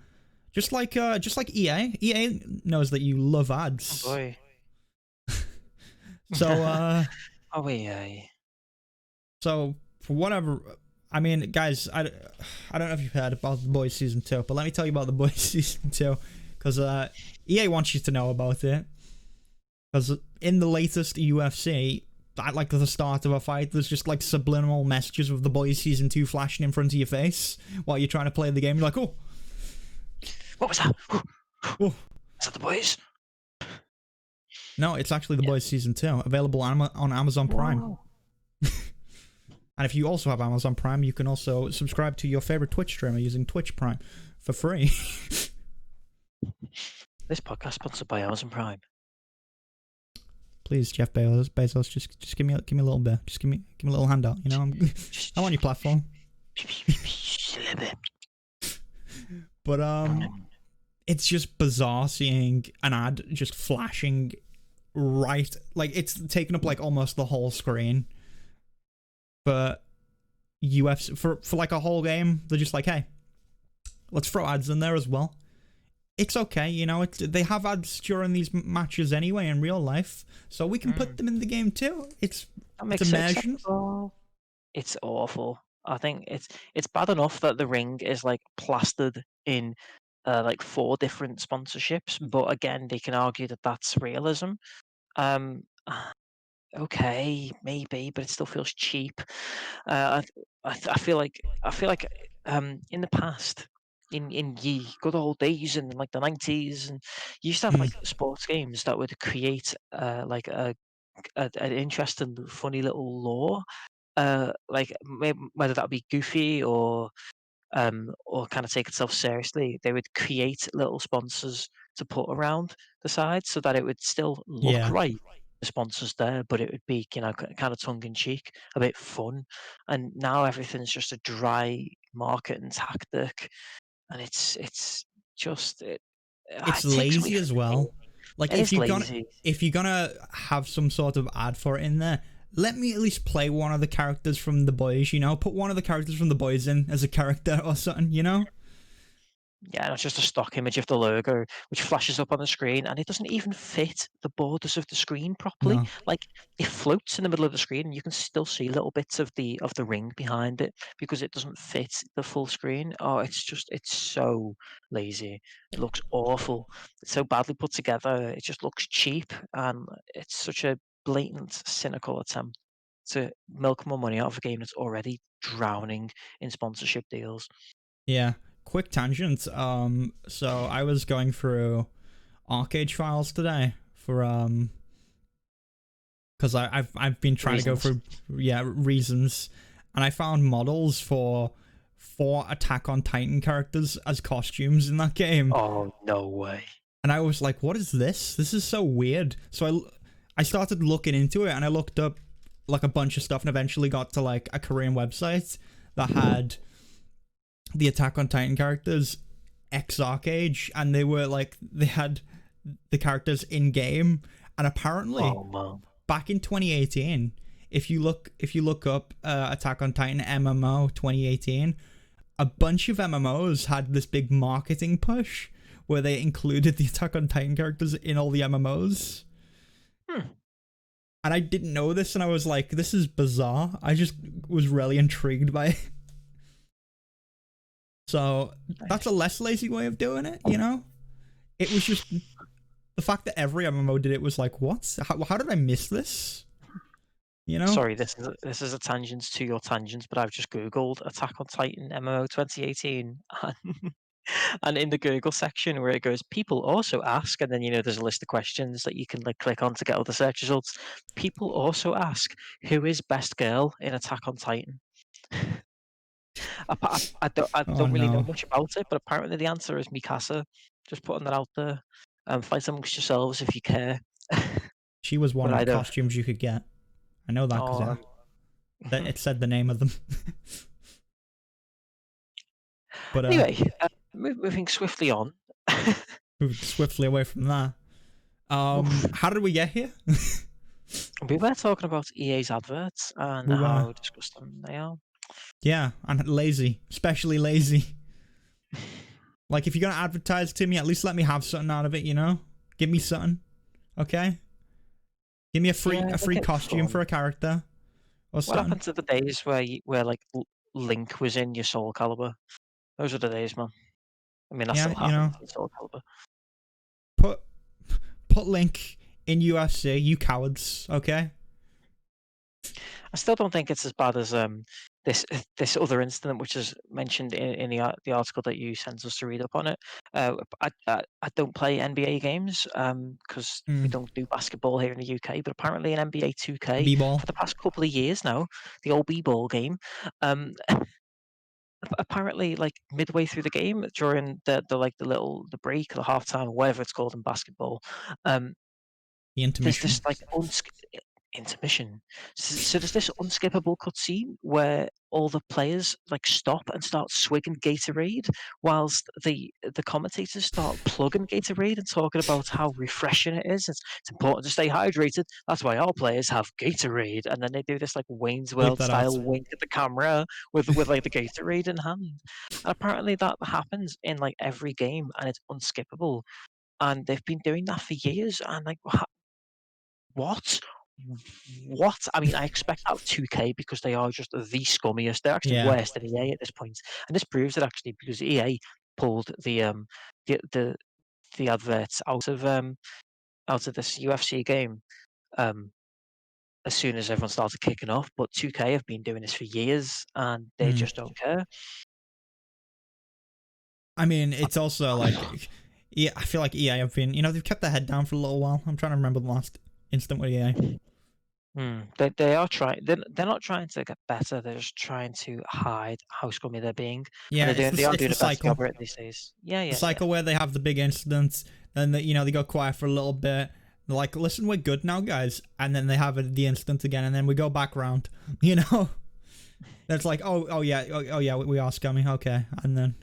just like EA knows that you love ads. Oh boy. So Oh yeah. so for whatever, I mean, guys, I don't know if you've heard about The Boys Season 2, but let me tell you about The Boys Season 2 because EA wants you to know about it. Because in the latest UFC, at like the start of a fight, there's just like subliminal messages of The Boys Season 2 flashing in front of your face while you're trying to play the game. You're like, oh, What was that? oh. Is that The Boys? No, it's actually The Boys Season 2, available on Amazon Prime. Wow. And if you also have Amazon Prime, you can also subscribe to your favorite Twitch streamer using Twitch Prime for free. This podcast sponsored by Amazon Prime. Please, Jeff Bezos, just give me a little bit. Just give me a little handout. You know, I'm on your platform. But it's just bizarre seeing an ad just flashing right, like it's taking up like almost the whole screen. But UFC for like a whole game, they're just like, hey, let's throw ads in there as well. It's okay, you know. They have ads during these matches anyway in real life, so we can put them in the game too. It's immersion. It's awful. I think it's bad enough that the ring is like plastered in like 4 different sponsorships, but again, they can argue that that's realism. Okay, maybe, but it still feels cheap. I feel like in the past, in ye good old days in like the 90s, and you used to have like sports games that would create like an interesting, funny little lore. Like whether that be goofy or kind of take itself seriously, they would create little sponsors to put around the side so that it would still look right. The sponsors there, but it would be, you know, kind of tongue in cheek, a bit fun. And now everything's just a dry marketing tactic, and it's just it. It's It takes away lazy from as the well. game. Like It is lazy. if you're gonna have some sort of ad for it in there, let me at least play one of the characters from The Boys. You know, put one of the characters from The Boys in as a character or something. You know. Yeah, and it's just a stock image of the logo, which flashes up on the screen, and it doesn't even fit the borders of the screen properly. No. Like it floats in the middle of the screen, and you can still see little bits of the ring behind it because it doesn't fit the full screen. Oh, it's so lazy. It looks awful. It's so badly put together. It just looks cheap, and it's such a blatant, cynical attempt to milk more money out of a game that's already drowning in sponsorship deals. Yeah. Quick tangent. So I was going through arcade files today for because I've been trying to go through reasons, and I found models for 4 Attack on Titan characters as costumes in that game. Oh no way! And I was like, "What is this? This is so weird." So I started looking into it, and I looked up like a bunch of stuff, and eventually got to like a Korean website that had the Attack on Titan characters Exarch age, and they had the characters in game, and apparently back in 2018, if you look up Attack on Titan MMO 2018, a bunch of MMOs had this big marketing push where they included the Attack on Titan characters in all the MMOs. And I didn't know this, and I was like, this is bizarre. I just was really intrigued by it. So that's a less lazy way of doing it, you know? It was just the fact that every MMO did it was like, what? How did I miss this? You know? Sorry, this is a tangent to your tangents, but I've just Googled Attack on Titan MMO 2018, and in the Google section where it goes, people also ask, and then there's a list of questions that you can like click on to get all the search results. People also ask, who is best girl in Attack on Titan? I don't really know much about it, but apparently the answer is Mikasa. Just putting that out there. Fight amongst yourselves if you care. She was one of the costumes you could get. I know that because it said the name of them. But anyway, moving swiftly on. Moving swiftly away from that. How did we get here? We were talking about EA's adverts and how disgusting they are. Yeah, and lazy, especially lazy. Like, if you're gonna advertise to me, at least let me have something out of it, you know? Give me something, okay? Give me a free costume for a character. Or something. What happened to the days where like Link was in your Soul Calibur? Those are the days, man. I mean, that still happens in Soul Calibur. Put Link in UFC, you cowards, okay? I still don't think it's as bad as this other incident, which is mentioned in the article that you sent us to read up on it. I don't play NBA games because we don't do basketball here in the UK, but apparently in NBA 2K B-ball. for the past couple of years now, the old B-ball game, apparently like midway through the game during the break, the halftime, or whatever it's called in basketball, the intermission. There's this like intermission. So there's this unskippable cutscene where all the players like stop and start swigging Gatorade, whilst the commentators start plugging Gatorade and talking about how refreshing it is. It's important to stay hydrated. That's why our players have Gatorade, and then they do this like Wayne's World style wink at the camera with like the Gatorade in hand. And apparently that happens in like every game, and it's unskippable. And they've been doing that for years. And like, what? I mean, I expect that of 2K because they are just the scummiest. They're actually worse than EA at this point, and this proves it actually because EA pulled the adverts out of this UFC game as soon as everyone started kicking off. But 2K have been doing this for years, and they just don't care. I mean, it's also like, I feel like EA have been, they've kept their head down for a little while. I'm trying to remember the last incident with EA. They are trying. They're not trying to get better. They're just trying to hide how scummy they're being. Yeah, they are doing a better job of it these days. Yeah. The cycle where they have the big incidents, then they go quiet for a little bit. They're like, listen, we're good now, guys, and then they have the incident again, and then we go back round. That's like, oh yeah, we are scummy, okay, and then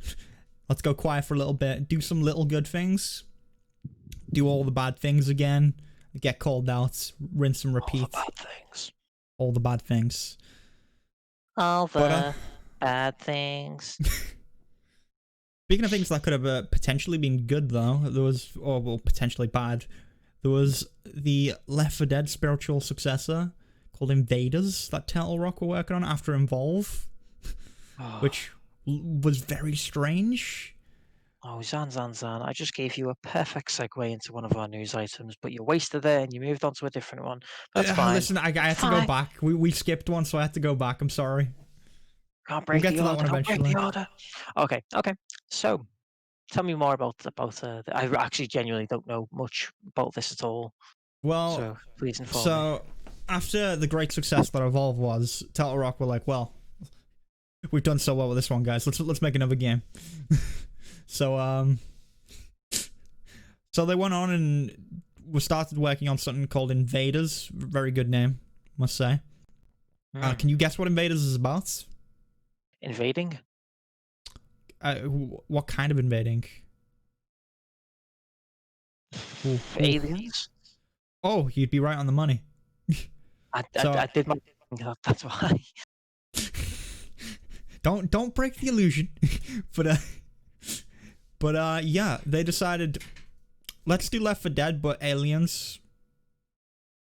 let's go quiet for a little bit, do some little good things, do all the bad things again. Get called out, rinse and repeat. All the bad things. All the bad things. Speaking of things that could have potentially been good, though, there was, potentially bad, there was the Left 4 Dead spiritual successor called Invaders that Turtle Rock were working on after Involve, which was very strange. Oh, Zan, I just gave you a perfect segue into one of our news items, but you wasted it and you moved on to a different one. That's fine. Listen, I had to go back. We skipped one, so I had to go back. I'm sorry. Can't break the order. Can't break the order. Okay. So, tell me more about I actually genuinely don't know much about this at all. Well, so please inform me. So, after the great success that Evolve was, Turtle Rock were like, well, we've done so well with this one, guys. Let's make another game. So they went on and we started working on something called Invaders. Very good name, must say. Can you guess what Invaders is about? Invading? What kind of invading? Ooh. Aliens? Oh, you'd be right on the money. I did my. That's why. Don't break the illusion. but yeah, they decided, let's do Left 4 Dead, but aliens.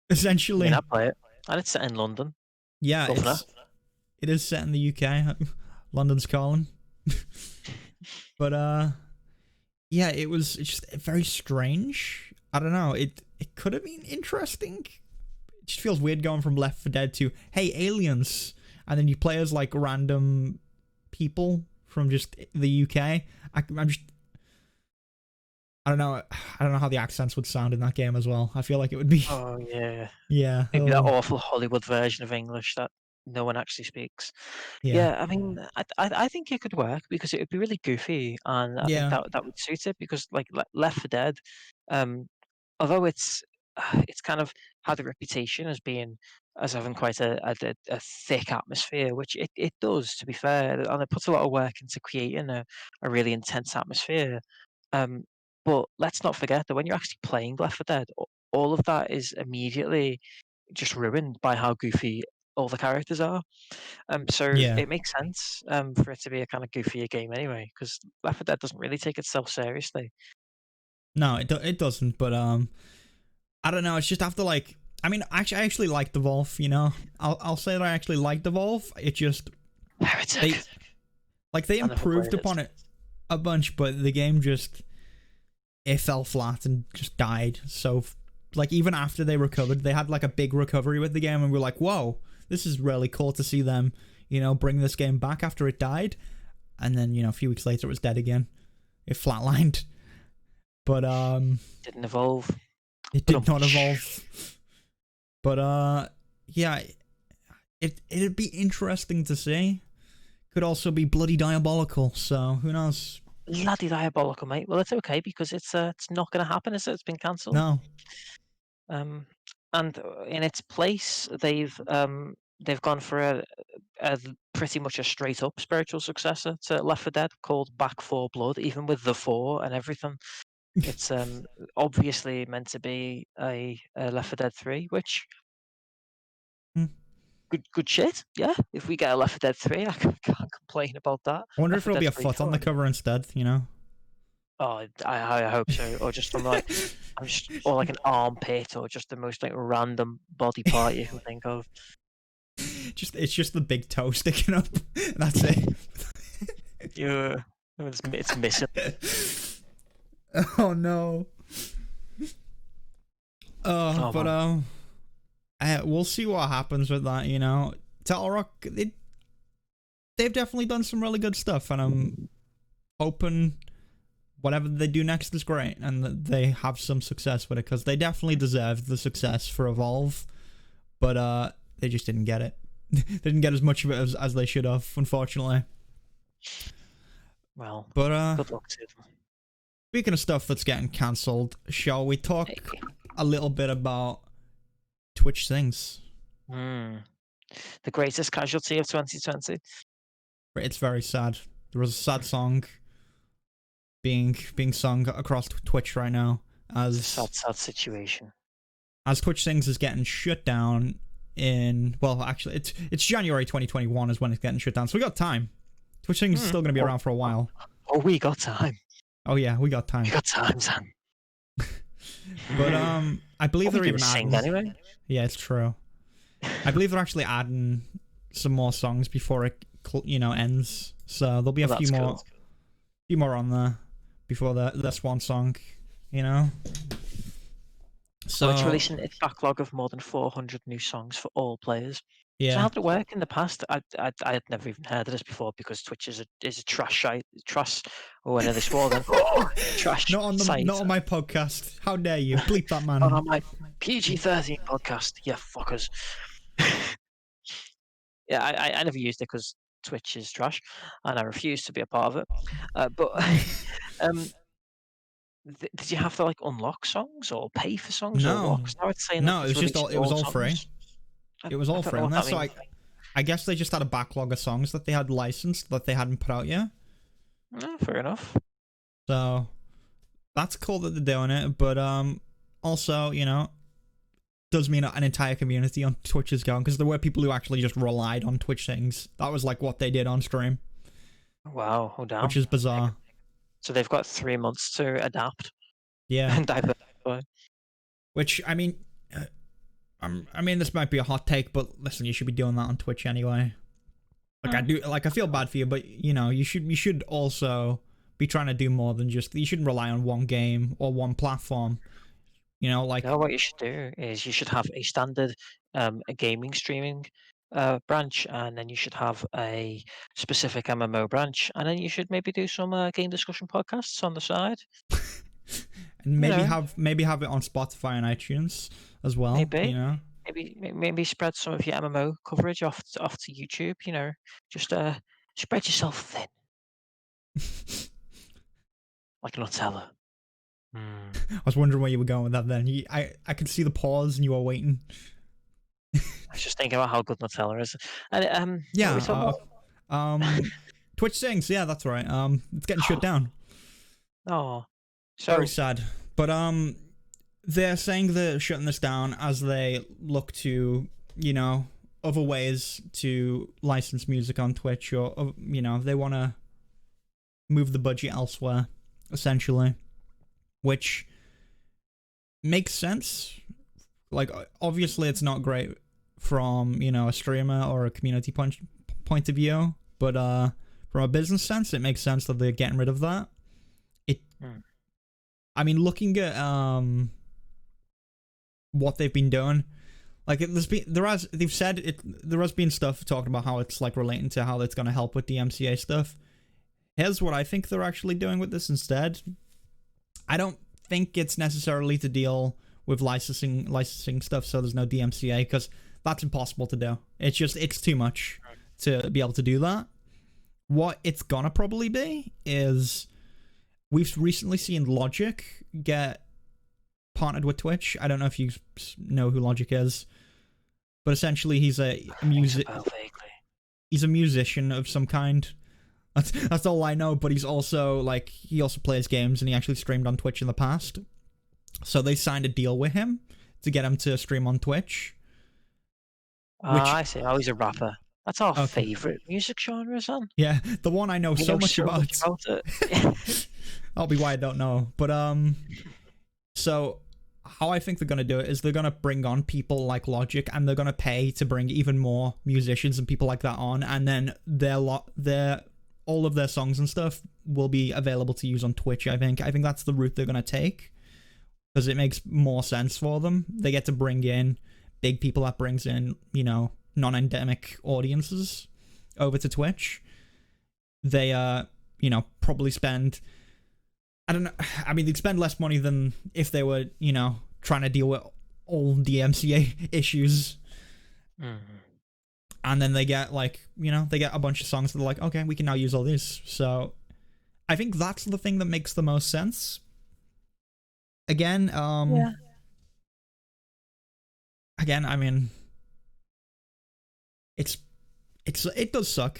Essentially. I play it, and it's set in London. Yeah, it is set in the UK. London's calling. But yeah, it's just very strange. I don't know. It could have been interesting. It just feels weird going from Left 4 Dead to, hey, aliens, and then you play as like random people from just the UK. I don't know how the accents would sound in that game as well. I feel like it would be. Oh yeah. Yeah. Maybe that awful Hollywood version of English that no one actually speaks. Yeah, I mean, I think it could work because it would be really goofy, and I think that would suit it because like Left 4 Dead, although it's kind of had a reputation as having quite a thick atmosphere, which it does, to be fair, and it puts a lot of work into creating a really intense atmosphere. But let's not forget that when you're actually playing Left 4 Dead, all of that is immediately just ruined by how goofy all the characters are. So it makes sense for it to be a kind of goofier game anyway, because Left 4 Dead doesn't really take itself seriously. No, it doesn't. But I don't know. It's just after like, I mean, I actually like Devolve. You know, I'll say that I actually like Devolve. It just they improved upon it a bunch, but the game just it fell flat and just died. So like even after they recovered, they had like a big recovery with the game, and we're like, whoa, this is really cool to see them, bring this game back after it died. And then, a few weeks later it was dead again. It flatlined. But didn't evolve. It did not evolve. But yeah, it'd be interesting to see. Could also be bloody diabolical, so who knows? Bloody diabolical, mate. Well, it's okay because it's not going to happen, is it? It's been cancelled. No. And in its place, they've gone for a pretty much a straight up spiritual successor to Left 4 Dead called Back 4 Blood, even with the 4 and everything. It's obviously meant to be a Left 4 Dead 3, which good shit. Yeah, if we get a Left 4 Dead 3, I can't complain about that. I wonder if it'll be a foot on the cover instead. Oh, I hope so, or just from like, or like an armpit, or just the most like random body part you can think of. It's just the big toe sticking up. That's it. Yeah, it's missing. Oh no. But we'll see what happens with that. Turtle Rock, they've definitely done some really good stuff, and I'm hoping whatever they do next is great, and that they have some success with it, because they definitely deserved the success for Evolve, but they just didn't get it. They didn't get as much of it as they should have, unfortunately. Well, but good luck to them. Speaking of stuff that's getting cancelled, shall we talk a little bit about Twitch Sings? The greatest casualty of 2020. It's very sad. There was a sad song being sung across Twitch right now. As it's a sad situation. As Twitch Sings is getting shut down actually, it's January 2021 is when it's getting shut down, so we got time. Twitch Sings is still going to be around for a while. Oh, we got time. Oh yeah, we got time. We got time, son. But I believe they're even adding. Anyway. Yeah, it's true. I believe they're actually adding some more songs before it, ends. So there'll be a few more on there before the swan song. So it's releasing its backlog of more than 400 new songs for all players. Yeah. So how did it work in the past? I had never even heard of this before, because Twitch is a trash site. Trash. Oh, I know they swore then. Trash. Not on my podcast. How dare you? Bleep that man. Not on my PG-13 podcast. You fuckers. Yeah, I never used it because Twitch is trash, and I refuse to be a part of it. But did you have to like unlock songs or pay for songs? No, or what? I would say no. It was all free. It was all free. I guess they just had a backlog of songs that they had licensed that they hadn't put out yet. Fair enough. So that's cool that they're doing it, but also, you know, does mean an entire community on Twitch is going, because there were people who actually just relied on Twitch things. That was like what they did on stream. Wow, hold on. Which is bizarre. So they've got 3 months to adapt. Yeah. And diversify. Which, I mean, this might be a hot take, but listen, you should be doing that on Twitch anyway. Like I feel bad for you, but you know, you should also be trying to do more than just. You shouldn't rely on one game or one platform. You know, like. No, what you should do is you should have a standard a gaming streaming branch, and then you should have a specific MMO branch, and then you should maybe do some game discussion podcasts on the side. And maybe have it on Spotify and iTunes as well. Maybe. You know. Maybe spread some of your MMO coverage off to YouTube. You know, just spread yourself thin, like Nutella. I was wondering where you were going with that. Then I could see the pause, and you were waiting. I was just thinking about how good Nutella is. And Twitch Sings. Yeah, that's right. It's getting shut down. Oh, so very sad. But they're saying they're shutting this down as they look to, you know, other ways to license music on Twitch, or you know, they want to move the budget elsewhere, essentially, which makes sense. Like, obviously, it's not great from, you know, a streamer or a community point of view, but from a business sense, it makes sense that they're getting rid of that. I mean, looking at what they've been doing, like there has been stuff talking about how it's like relating to how it's going to help with DMCA stuff. Here's what I think they're actually doing with this instead. I don't think it's necessarily to deal with licensing stuff so there's no DMCA, because that's impossible to do. It's too much to be able to do that. What it's gonna probably be is, we've recently seen Logic get partnered with Twitch. I don't know if you know who Logic is, but essentially he's a musician of some kind. That's all I know, but he also plays games, and he actually streamed on Twitch in the past. So they signed a deal with him to get him to stream on Twitch. I see. Oh, he's a rapper. That's our favourite music genre, son. Yeah, the one I know so much about it. That'll be why I don't know. But so how I think they're gonna do it is they're gonna bring on people like Logic, and they're gonna pay to bring even more musicians and people like that on, and then all of their songs and stuff will be available to use on Twitch. I think that's the route they're gonna take, because it makes more sense for them. They get to bring in big people that brings in, you know, non-endemic audiences over to Twitch. They you know, probably spend, I don't know, I mean, they'd spend less money than if they were, you know, trying to deal with all DMCA issues. And then they get, like, you know, they get a bunch of songs that are like, okay, we can now use all these. So I think that's the thing that makes the most sense. Again, Again, I mean, it does suck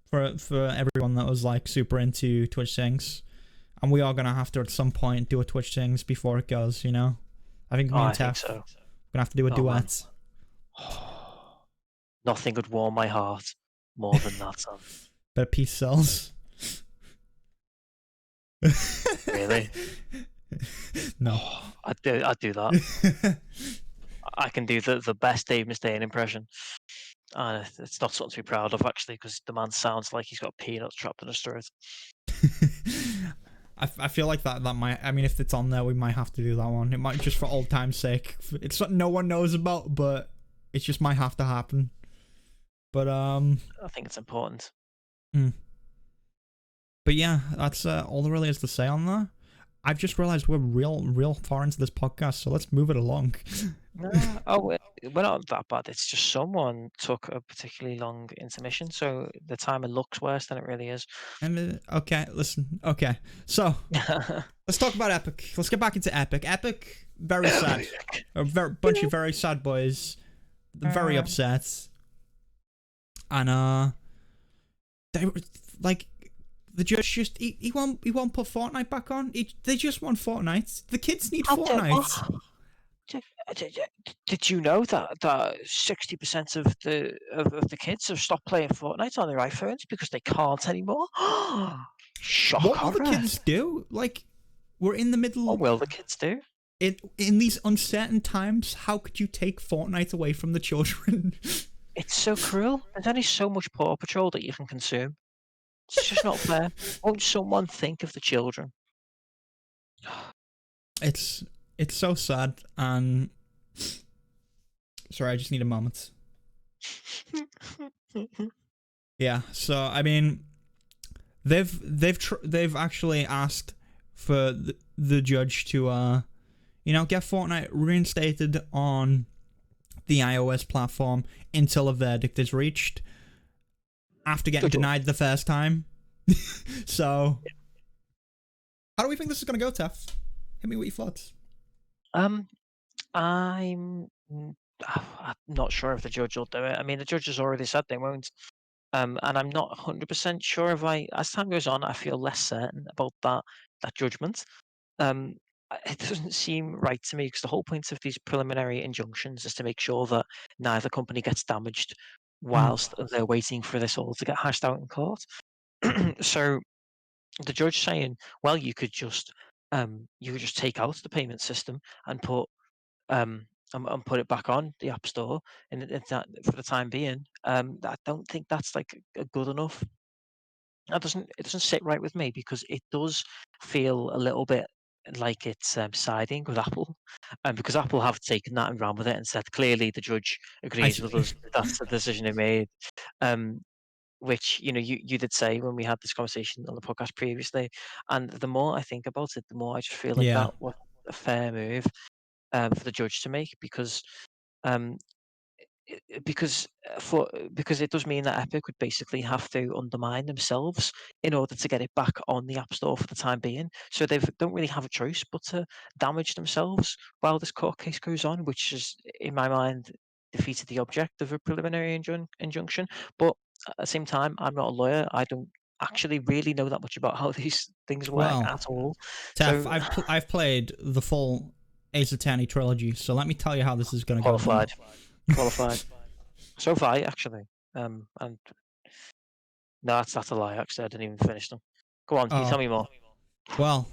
for everyone that was like super into Twitch Sings, and we are gonna have to at some point do a Twitch Sings before it goes. You know, I think me and Tef gonna have to do a duet. Nothing would warm my heart more than that song. But peace sells. Really? No. I'd do that. I can do the best Dave Mustaine impression. And it's not something to be proud of, actually, because the man sounds like he's got peanuts trapped in his throat. I feel like that might, I mean, if it's on there, we might have to do that one. It might, just for old time's sake. It's something no one knows about, but it just might have to happen. But I think it's important. But yeah, that's all there really is to say on that. I've just realized we're real far into this podcast, so let's move it along. No, we're not that bad. It's just someone took a particularly long intermission, so the timer looks worse than it really is. And okay, listen. Okay, so let's talk about Epic. Let's get back into Epic. Epic, very sad. A bunch of very sad boys. Very upset. and they were like, the judge just he won't put Fortnite back on. They just want Fortnite. The kids need Fortnite. Did you know that 60% of the kids have stopped playing Fortnite on their iPhones because they can't anymore? Shock What will the horror. kids do? Like, we're in the middle. What will the kids do? In these uncertain times, how could you take Fortnite away from the children? It's so cruel. There's only so much Paw Patrol that you can consume. It's just not fair. Won't someone think of the children? It's so sad, and sorry, I just need a moment. Yeah, so I mean, they've actually asked for the judge to get Fortnite reinstated on the iOS platform until a verdict is reached, after getting denied the first time. So, how do we think this is gonna go, Tef? Hit me with your thoughts. I'm not sure if the judge will do it. I mean, the judge has already said they won't. And I'm not 100% sure as time goes on, I feel less certain about that judgment. It doesn't seem right to me, because the whole point of these preliminary injunctions is to make sure that neither company gets damaged whilst they're waiting for this all to get hashed out in court. So the judge saying, well, you could just take out the payment system and put and put it back on the App Store, and that for the time being, I don't think that's like good enough. It doesn't sit right with me, because it does feel a little bit like it's siding with Apple, because Apple have taken that and ran with it and said clearly the judge agrees with us. That's the decision they made. Which you did say when we had this conversation on the podcast previously, and the more I think about it, the more I just feel like that was a fair move for the judge to make, because um, because it does mean that Epic would basically have to undermine themselves in order to get it back on the App Store for the time being. So they don't really have a choice but to damage themselves while this court case goes on, which is, in my mind, defeated the object of a preliminary injunction. But at the same time, I'm not a lawyer. I don't actually really know that much about how these things work at all. Tef, So I've played the full Ace Attorney trilogy, so let me tell you how this is going to go. Qualified. So far, actually. And no, that's a lie. Actually, I didn't even finish them. Go on, can you tell me more? Well,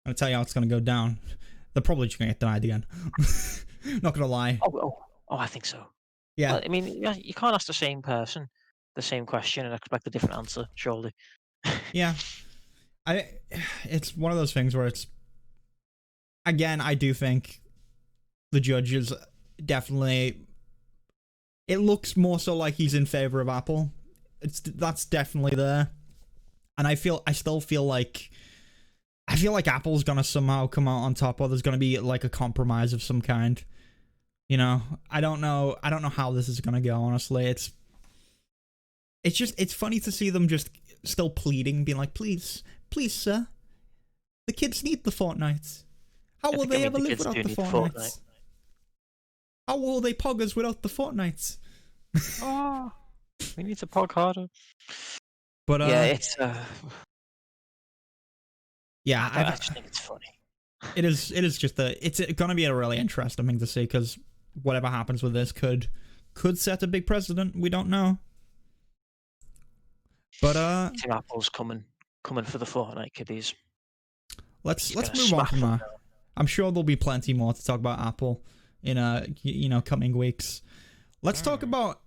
I'm gonna tell you how it's gonna go down. They're probably just gonna get denied again. Not gonna lie. Oh, I think so. Yeah. Well, I mean, you can't ask the same person the same question and expect a different answer, surely. Yeah. It's one of those things where it's, again, I do think the judge is definitely, it looks more so like he's in favor of Apple. That's definitely there. And I still feel like Apple's gonna somehow come out on top, or there's gonna be like a compromise of some kind. I don't know how this is gonna go, honestly. It's funny to see them just still pleading, being like, please, sir, the kids need the Fortnite. How will they ever live without the Fortnite? How will they pog us without the Fortnite? We need to pog harder. But yeah, it's yeah, I just think it's funny. It is just it's gonna be a really interesting thing to see, because whatever happens with this could set a big precedent. We don't know. But Team Apple's coming for the Fortnite kiddies. Let's move on from that. I'm sure there'll be plenty more to talk about Apple in coming weeks. Let's talk about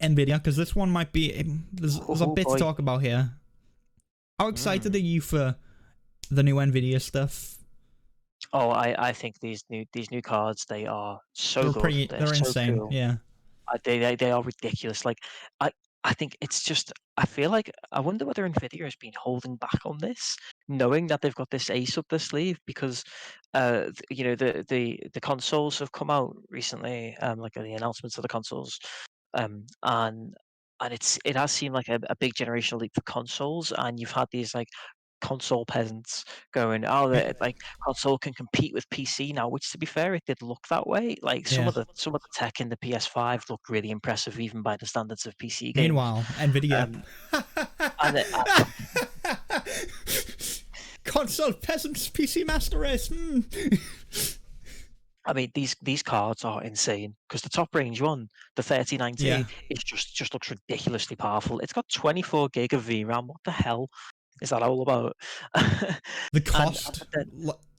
Nvidia, because this one might be there's a bit to talk about here. How excited are you for the new Nvidia stuff? Oh, I think these new cards, they are so good. They're so insane. Cool. Yeah. They are ridiculous. Like I think it's just, I feel like, I wonder whether Nvidia has been holding back on this, knowing that they've got this ace up their sleeve, because the consoles have come out recently, like the announcements of the consoles, and it has seemed like a big generational leap for consoles, and you've had these like console peasants going, "Oh, like console can compete with PC now," which, to be fair, it did look that way. Like some Yeah. of the tech in the PS5 looked really impressive, even by the standards of PC games. Meanwhile, Nvidia. And Console peasants, PC master race. I mean, these cards are insane because the top range one, the 3090, Yeah. it just looks ridiculously powerful. It's got 24 gig of VRAM. What the hell is that all about? The cost,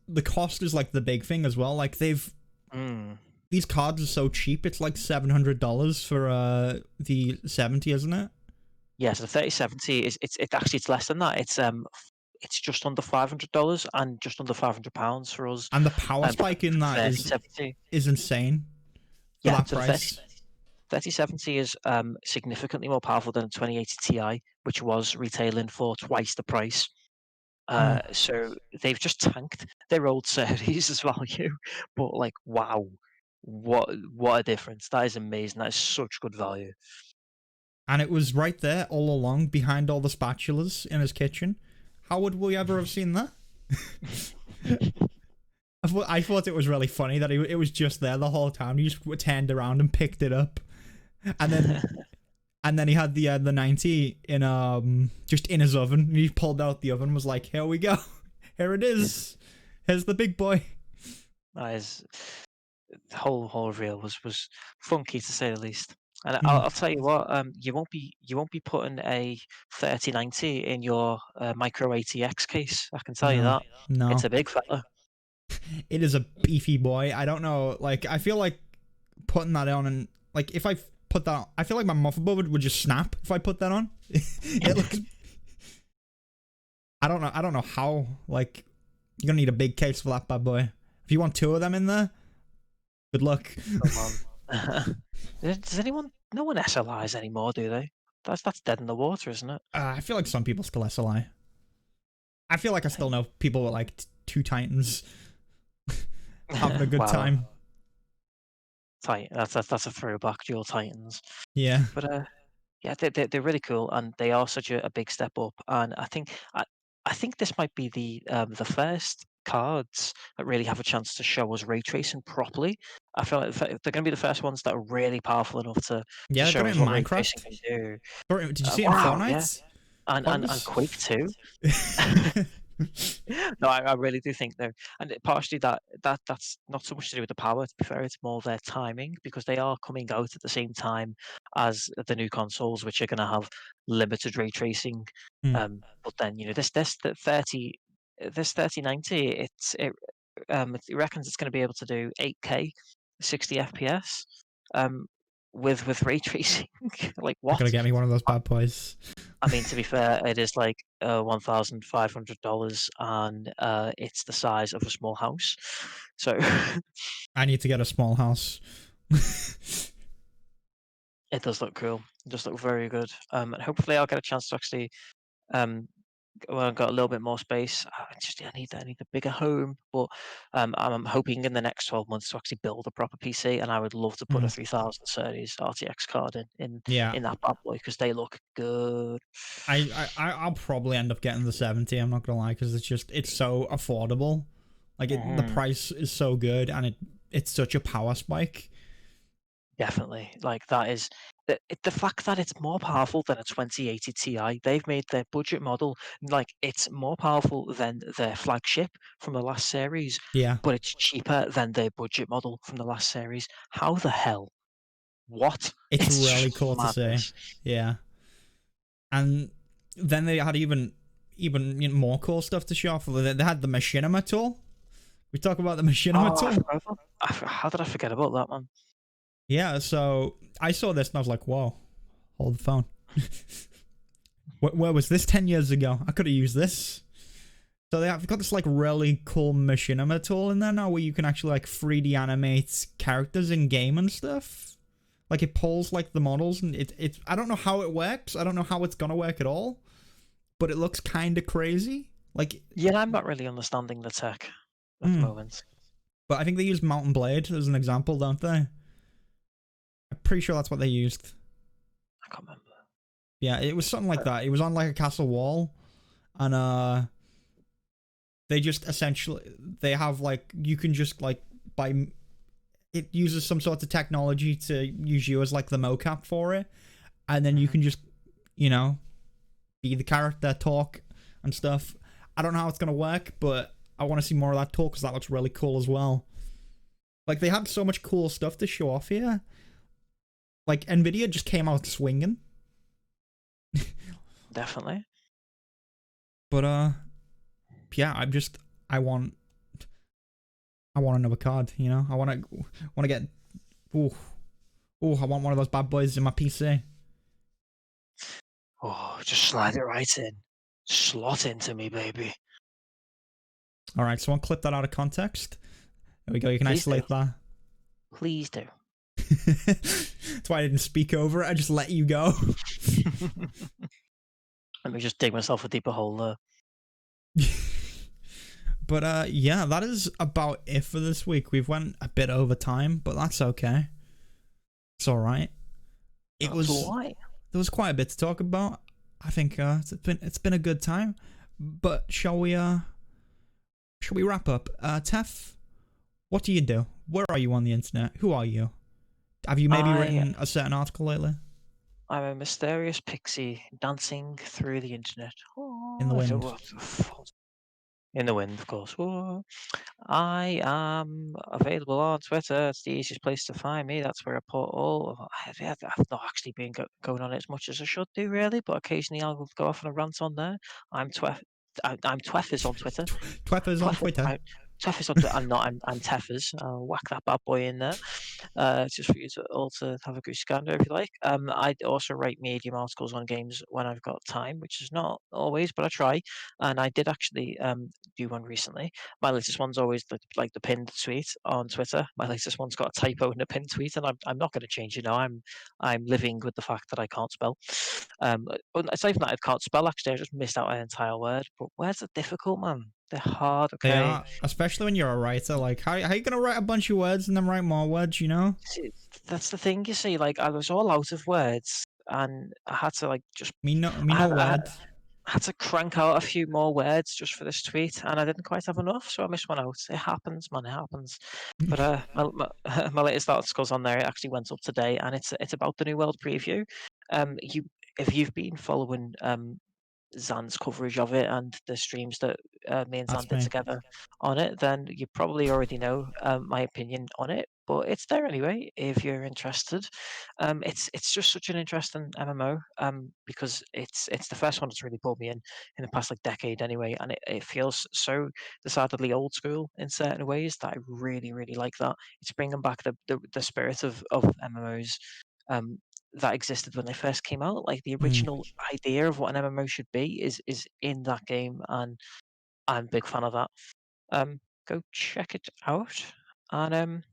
the cost is like the big thing as well. Like these cards are so cheap. It's like $700 for the 70, isn't it? Yeah, so the 3070 it's less than that. It's just under $500 and just under £500 for us. And the power spike in that is insane. For Yeah, that so price. 3070 is significantly more powerful than a 2080 Ti, which was retailing for twice the price. So they've just tanked their old series as value. But like, wow, what a difference! That is amazing. That is such good value. And it was right there all along, behind all the spatulas in his kitchen. How would we ever have seen that? I thought it was really funny that it was just there the whole time. He just turned around and picked it up, and then he had the 90 in just in his oven. And he pulled out the oven, and was like, "Here we go, here it is. Here's the big boy." The whole reveal was funky, to say the least. And I'll tell you what, you won't be putting a 3090 in your micro ATX case. I can tell you that. No, it's a big fella. It is a beefy boy. I don't know. Like, I feel like putting that on, and like if I put that, I feel like my motherboard would just snap if I put that on. It looks. I don't know how. Like, you're gonna need a big case for that bad boy. If you want two of them in there, good luck. Come on. Does anyone? No one SLIs anymore, do they? That's dead in the water, isn't it? I feel like some people still SLI. I feel like I still know people with like two Titans having a good time. That's a throwback, dual Titans. Yeah. But yeah, they're really cool, and they are such a big step up. And I think this might be the first cards that really have a chance to show us ray tracing properly. I feel like they're going to be the first ones that are really powerful enough to show us what ray tracing can do. Sorry, did you see it in Fortnite? Yeah. And Quake 2. No, I really do think though, and partially that's not so much to do with the power. To be fair, it's more their timing, because they are coming out at the same time as the new consoles, which are going to have limited ray tracing. But then this 3090, it reckons it's going to be able to do 8K, 60 FPS, with ray tracing. Like, what? You're gonna get me one of those bad boys. I mean, to be fair, it is like $1,500, and it's the size of a small house. So I need to get a small house. it does look cool. It does look very good. And hopefully, I'll get a chance to actually when I've got a little bit more space, I need a bigger home. But I'm hoping in the next 12 months to actually build a proper PC, and I would love to put a 3000 series RTX card in that bad boy, because they look good. I'll probably end up getting the 70. I'm not gonna lie, because it's so affordable. Like the price is so good, and it's such a power spike. Definitely, like that is. The fact that it's more powerful than a 2080 Ti, they've made their budget model like it's more powerful than their flagship from the last series. Yeah. But it's cheaper than their budget model from the last series. How the hell? What? It's really cool madness to say. Yeah. And then they had even more cool stuff to show off. They had the machinima tool. We talk about the machinima tool. How did I forget about that one? Yeah, so I saw this and I was like, whoa, hold the phone. Where was this 10 years ago? I could have used this. So they've got this like really cool machinima tool in there now, where you can actually like 3D animate characters in game and stuff. Like it pulls like the models, and it I don't know how it works. I don't know how it's gonna work at all, but it looks kind of crazy. Like, yeah, I'm not really understanding the tech at the moment. But I think they use Mountain Blade as an example, don't they? I'm pretty sure that's what they used. I can't remember. Yeah, it was something like that. It was on like a castle wall, and they just essentially they have like you can just like by it uses some sort of technology to use you as like the mocap for it, and then you can just be the character, talk and stuff. I don't know how it's gonna work, but I want to see more of that talk because that looks really cool as well. Like they had so much cool stuff to show off here. Like Nvidia just came out swinging. Definitely. But yeah, I want another card. I want to get. I want one of those bad boys in my PC. Oh, just slide it right in. Slot into me, baby. All right, someone clip that out of context. There we go. You can Please isolate that. Please do. That's why I didn't speak over it. I just let you go. Let me just dig myself a deeper hole there. But yeah, that is about it for this week. We've went a bit over time, but that's okay. It's all right. There was quite a bit to talk about. I think it's been a good time. But shall we wrap up? Tef, what do you do? Where are you on the internet? Who are you? Have you maybe written a certain article lately? I'm a mysterious pixie dancing through the internet. In the wind. In the wind, of course. Oh. I am available on Twitter. It's the easiest place to find me. That's where I put all. I've not actually been going on it as much as I should do, really, but occasionally I'll go off on a rant on there. I'm Twef. I'm Tweffers on Twitter. Tweffers on Twitter. Tweffers on Twitter. I'm Teffers. I'll whack that bad boy in there. Just for you all to have a goose gander if you like. I also write medium articles on games when I've got time, which is not always, but I try. And I did actually do one recently. My latest one's always like the pinned tweet on Twitter. My latest one's got a typo in the pinned tweet, and I'm not going to change it now. I'm living with the fact that I can't spell. Aside from that, I can't spell. Actually, I just missed out an entire word. But words are difficult, man. They're hard. Okay. They are, especially when you're a writer. Like, how are you gonna write a bunch of words and then write more words? See, that's the thing. You see, like I was all out of words, and I had to like just. I had to crank out a few more words just for this tweet, and I didn't quite have enough, so I missed one out. It happens, man. It happens. But my latest article's on there. It actually went up today, and it's about the New World preview. If you've been following Zan's coverage of it and the streams that me and Zan did together on it, then you probably already know my opinion on it. But it's there anyway if you're interested. It's just such an interesting MMO because it's the first one that's really pulled me in the past like decade anyway, and it feels so decidedly old school in certain ways that I really like that. It's bringing back the spirit of MMOs. That existed when they first came out. Like the original idea of what an MMO should be is in that game, and I'm a big fan of that. Go check it out, and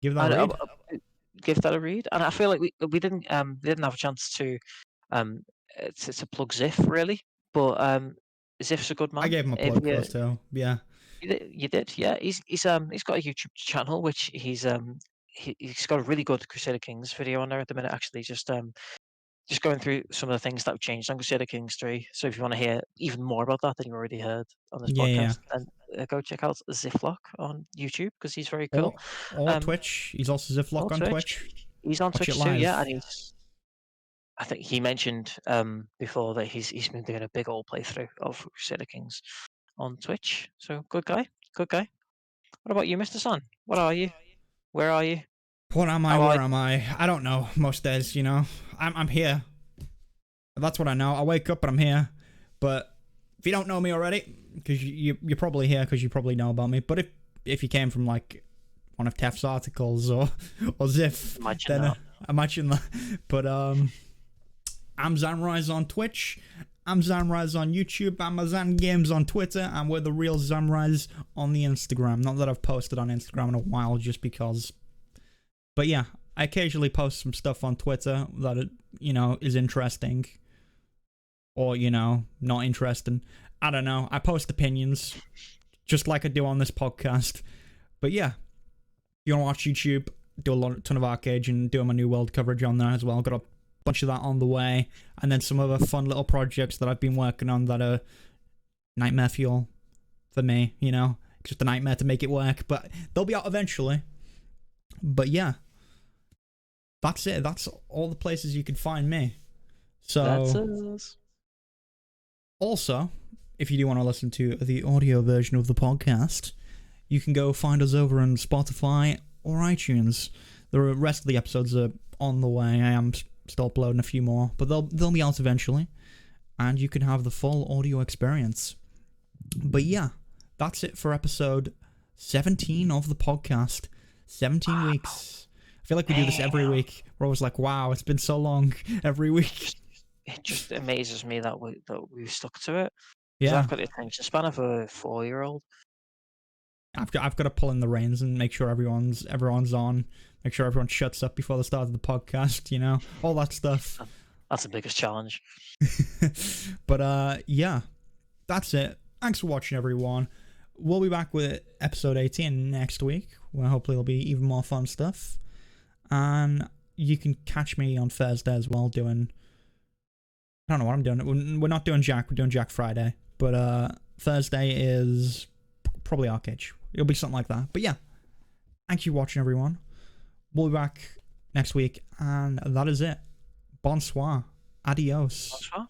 give that a read. Give that a read. And I feel like we didn't have a chance to plug Zif really, but Zif's a good man. I gave him a plug first too. Yeah. You did, yeah. He's got a YouTube channel which he's got a really good Crusader Kings video on there at the minute. Actually, just going through some of the things that have changed on Crusader Kings 3. So if you want to hear even more about that than you already heard on this podcast, then go check out Ziflock on YouTube because he's very cool. Or Twitch. He's also Ziflock on Twitch. He's on Twitch too, yeah. And I think he mentioned before that he's been doing a big old playthrough of Crusader Kings on Twitch. So good guy. What about you, Mr. Son? What are you? Where are you? What am I? Where am I? I don't know. Most days, I'm here. That's what I know. I wake up and I'm here. But if you don't know me already, because you're probably here because you probably know about me. But if you came from like one of Tef's articles or Zif, imagine that. But I'm Zanrise on Twitch. I'm Zanrise on YouTube. I'm a Zan Games on Twitter. And we're the real Zanrise on the Instagram. Not that I've posted on Instagram in a while, just because. But yeah, I occasionally post some stuff on Twitter that, is interesting. Or, not interesting. I don't know. I post opinions, just like I do on this podcast. But yeah, if you want to watch YouTube, do a ton of Arcade and doing my New World coverage on there as well. Got a bunch of that on the way. And then some other fun little projects that I've been working on that are nightmare fuel for me, you know, just a nightmare to make it work, but they'll be out eventually. But yeah, that's it. That's all the places you can find me. So That's us. also, if you do want to listen to the audio version of the podcast, you can go find us over on Spotify or iTunes. The rest of the episodes are on the way. I am still uploading a few more, but they'll be out eventually, and you can have the full audio experience. But yeah, that's it for episode 17 of the podcast. 17 weeks. I feel like we do this every week. We're always like, wow, it's been so long every week. It just amazes me that we've stuck to it. Yeah, I've got the attention span of a 4-year-old. I've got to pull in the reins and make sure everyone's on. Make sure everyone shuts up before the start of the podcast. You know, all that stuff. That's the biggest challenge. But yeah, that's it. Thanks for watching, everyone. We'll be back with episode 18 next week, where hopefully there'll be even more fun stuff. And you can catch me on Thursday as well doing... I don't know what I'm doing. We're not doing Jack. We're doing Jack Friday. But Thursday is probably Arcade. It'll be something like that. But yeah, thank you for watching, everyone. We'll be back next week. And that is it. Bonsoir. Adios. Bonsoir.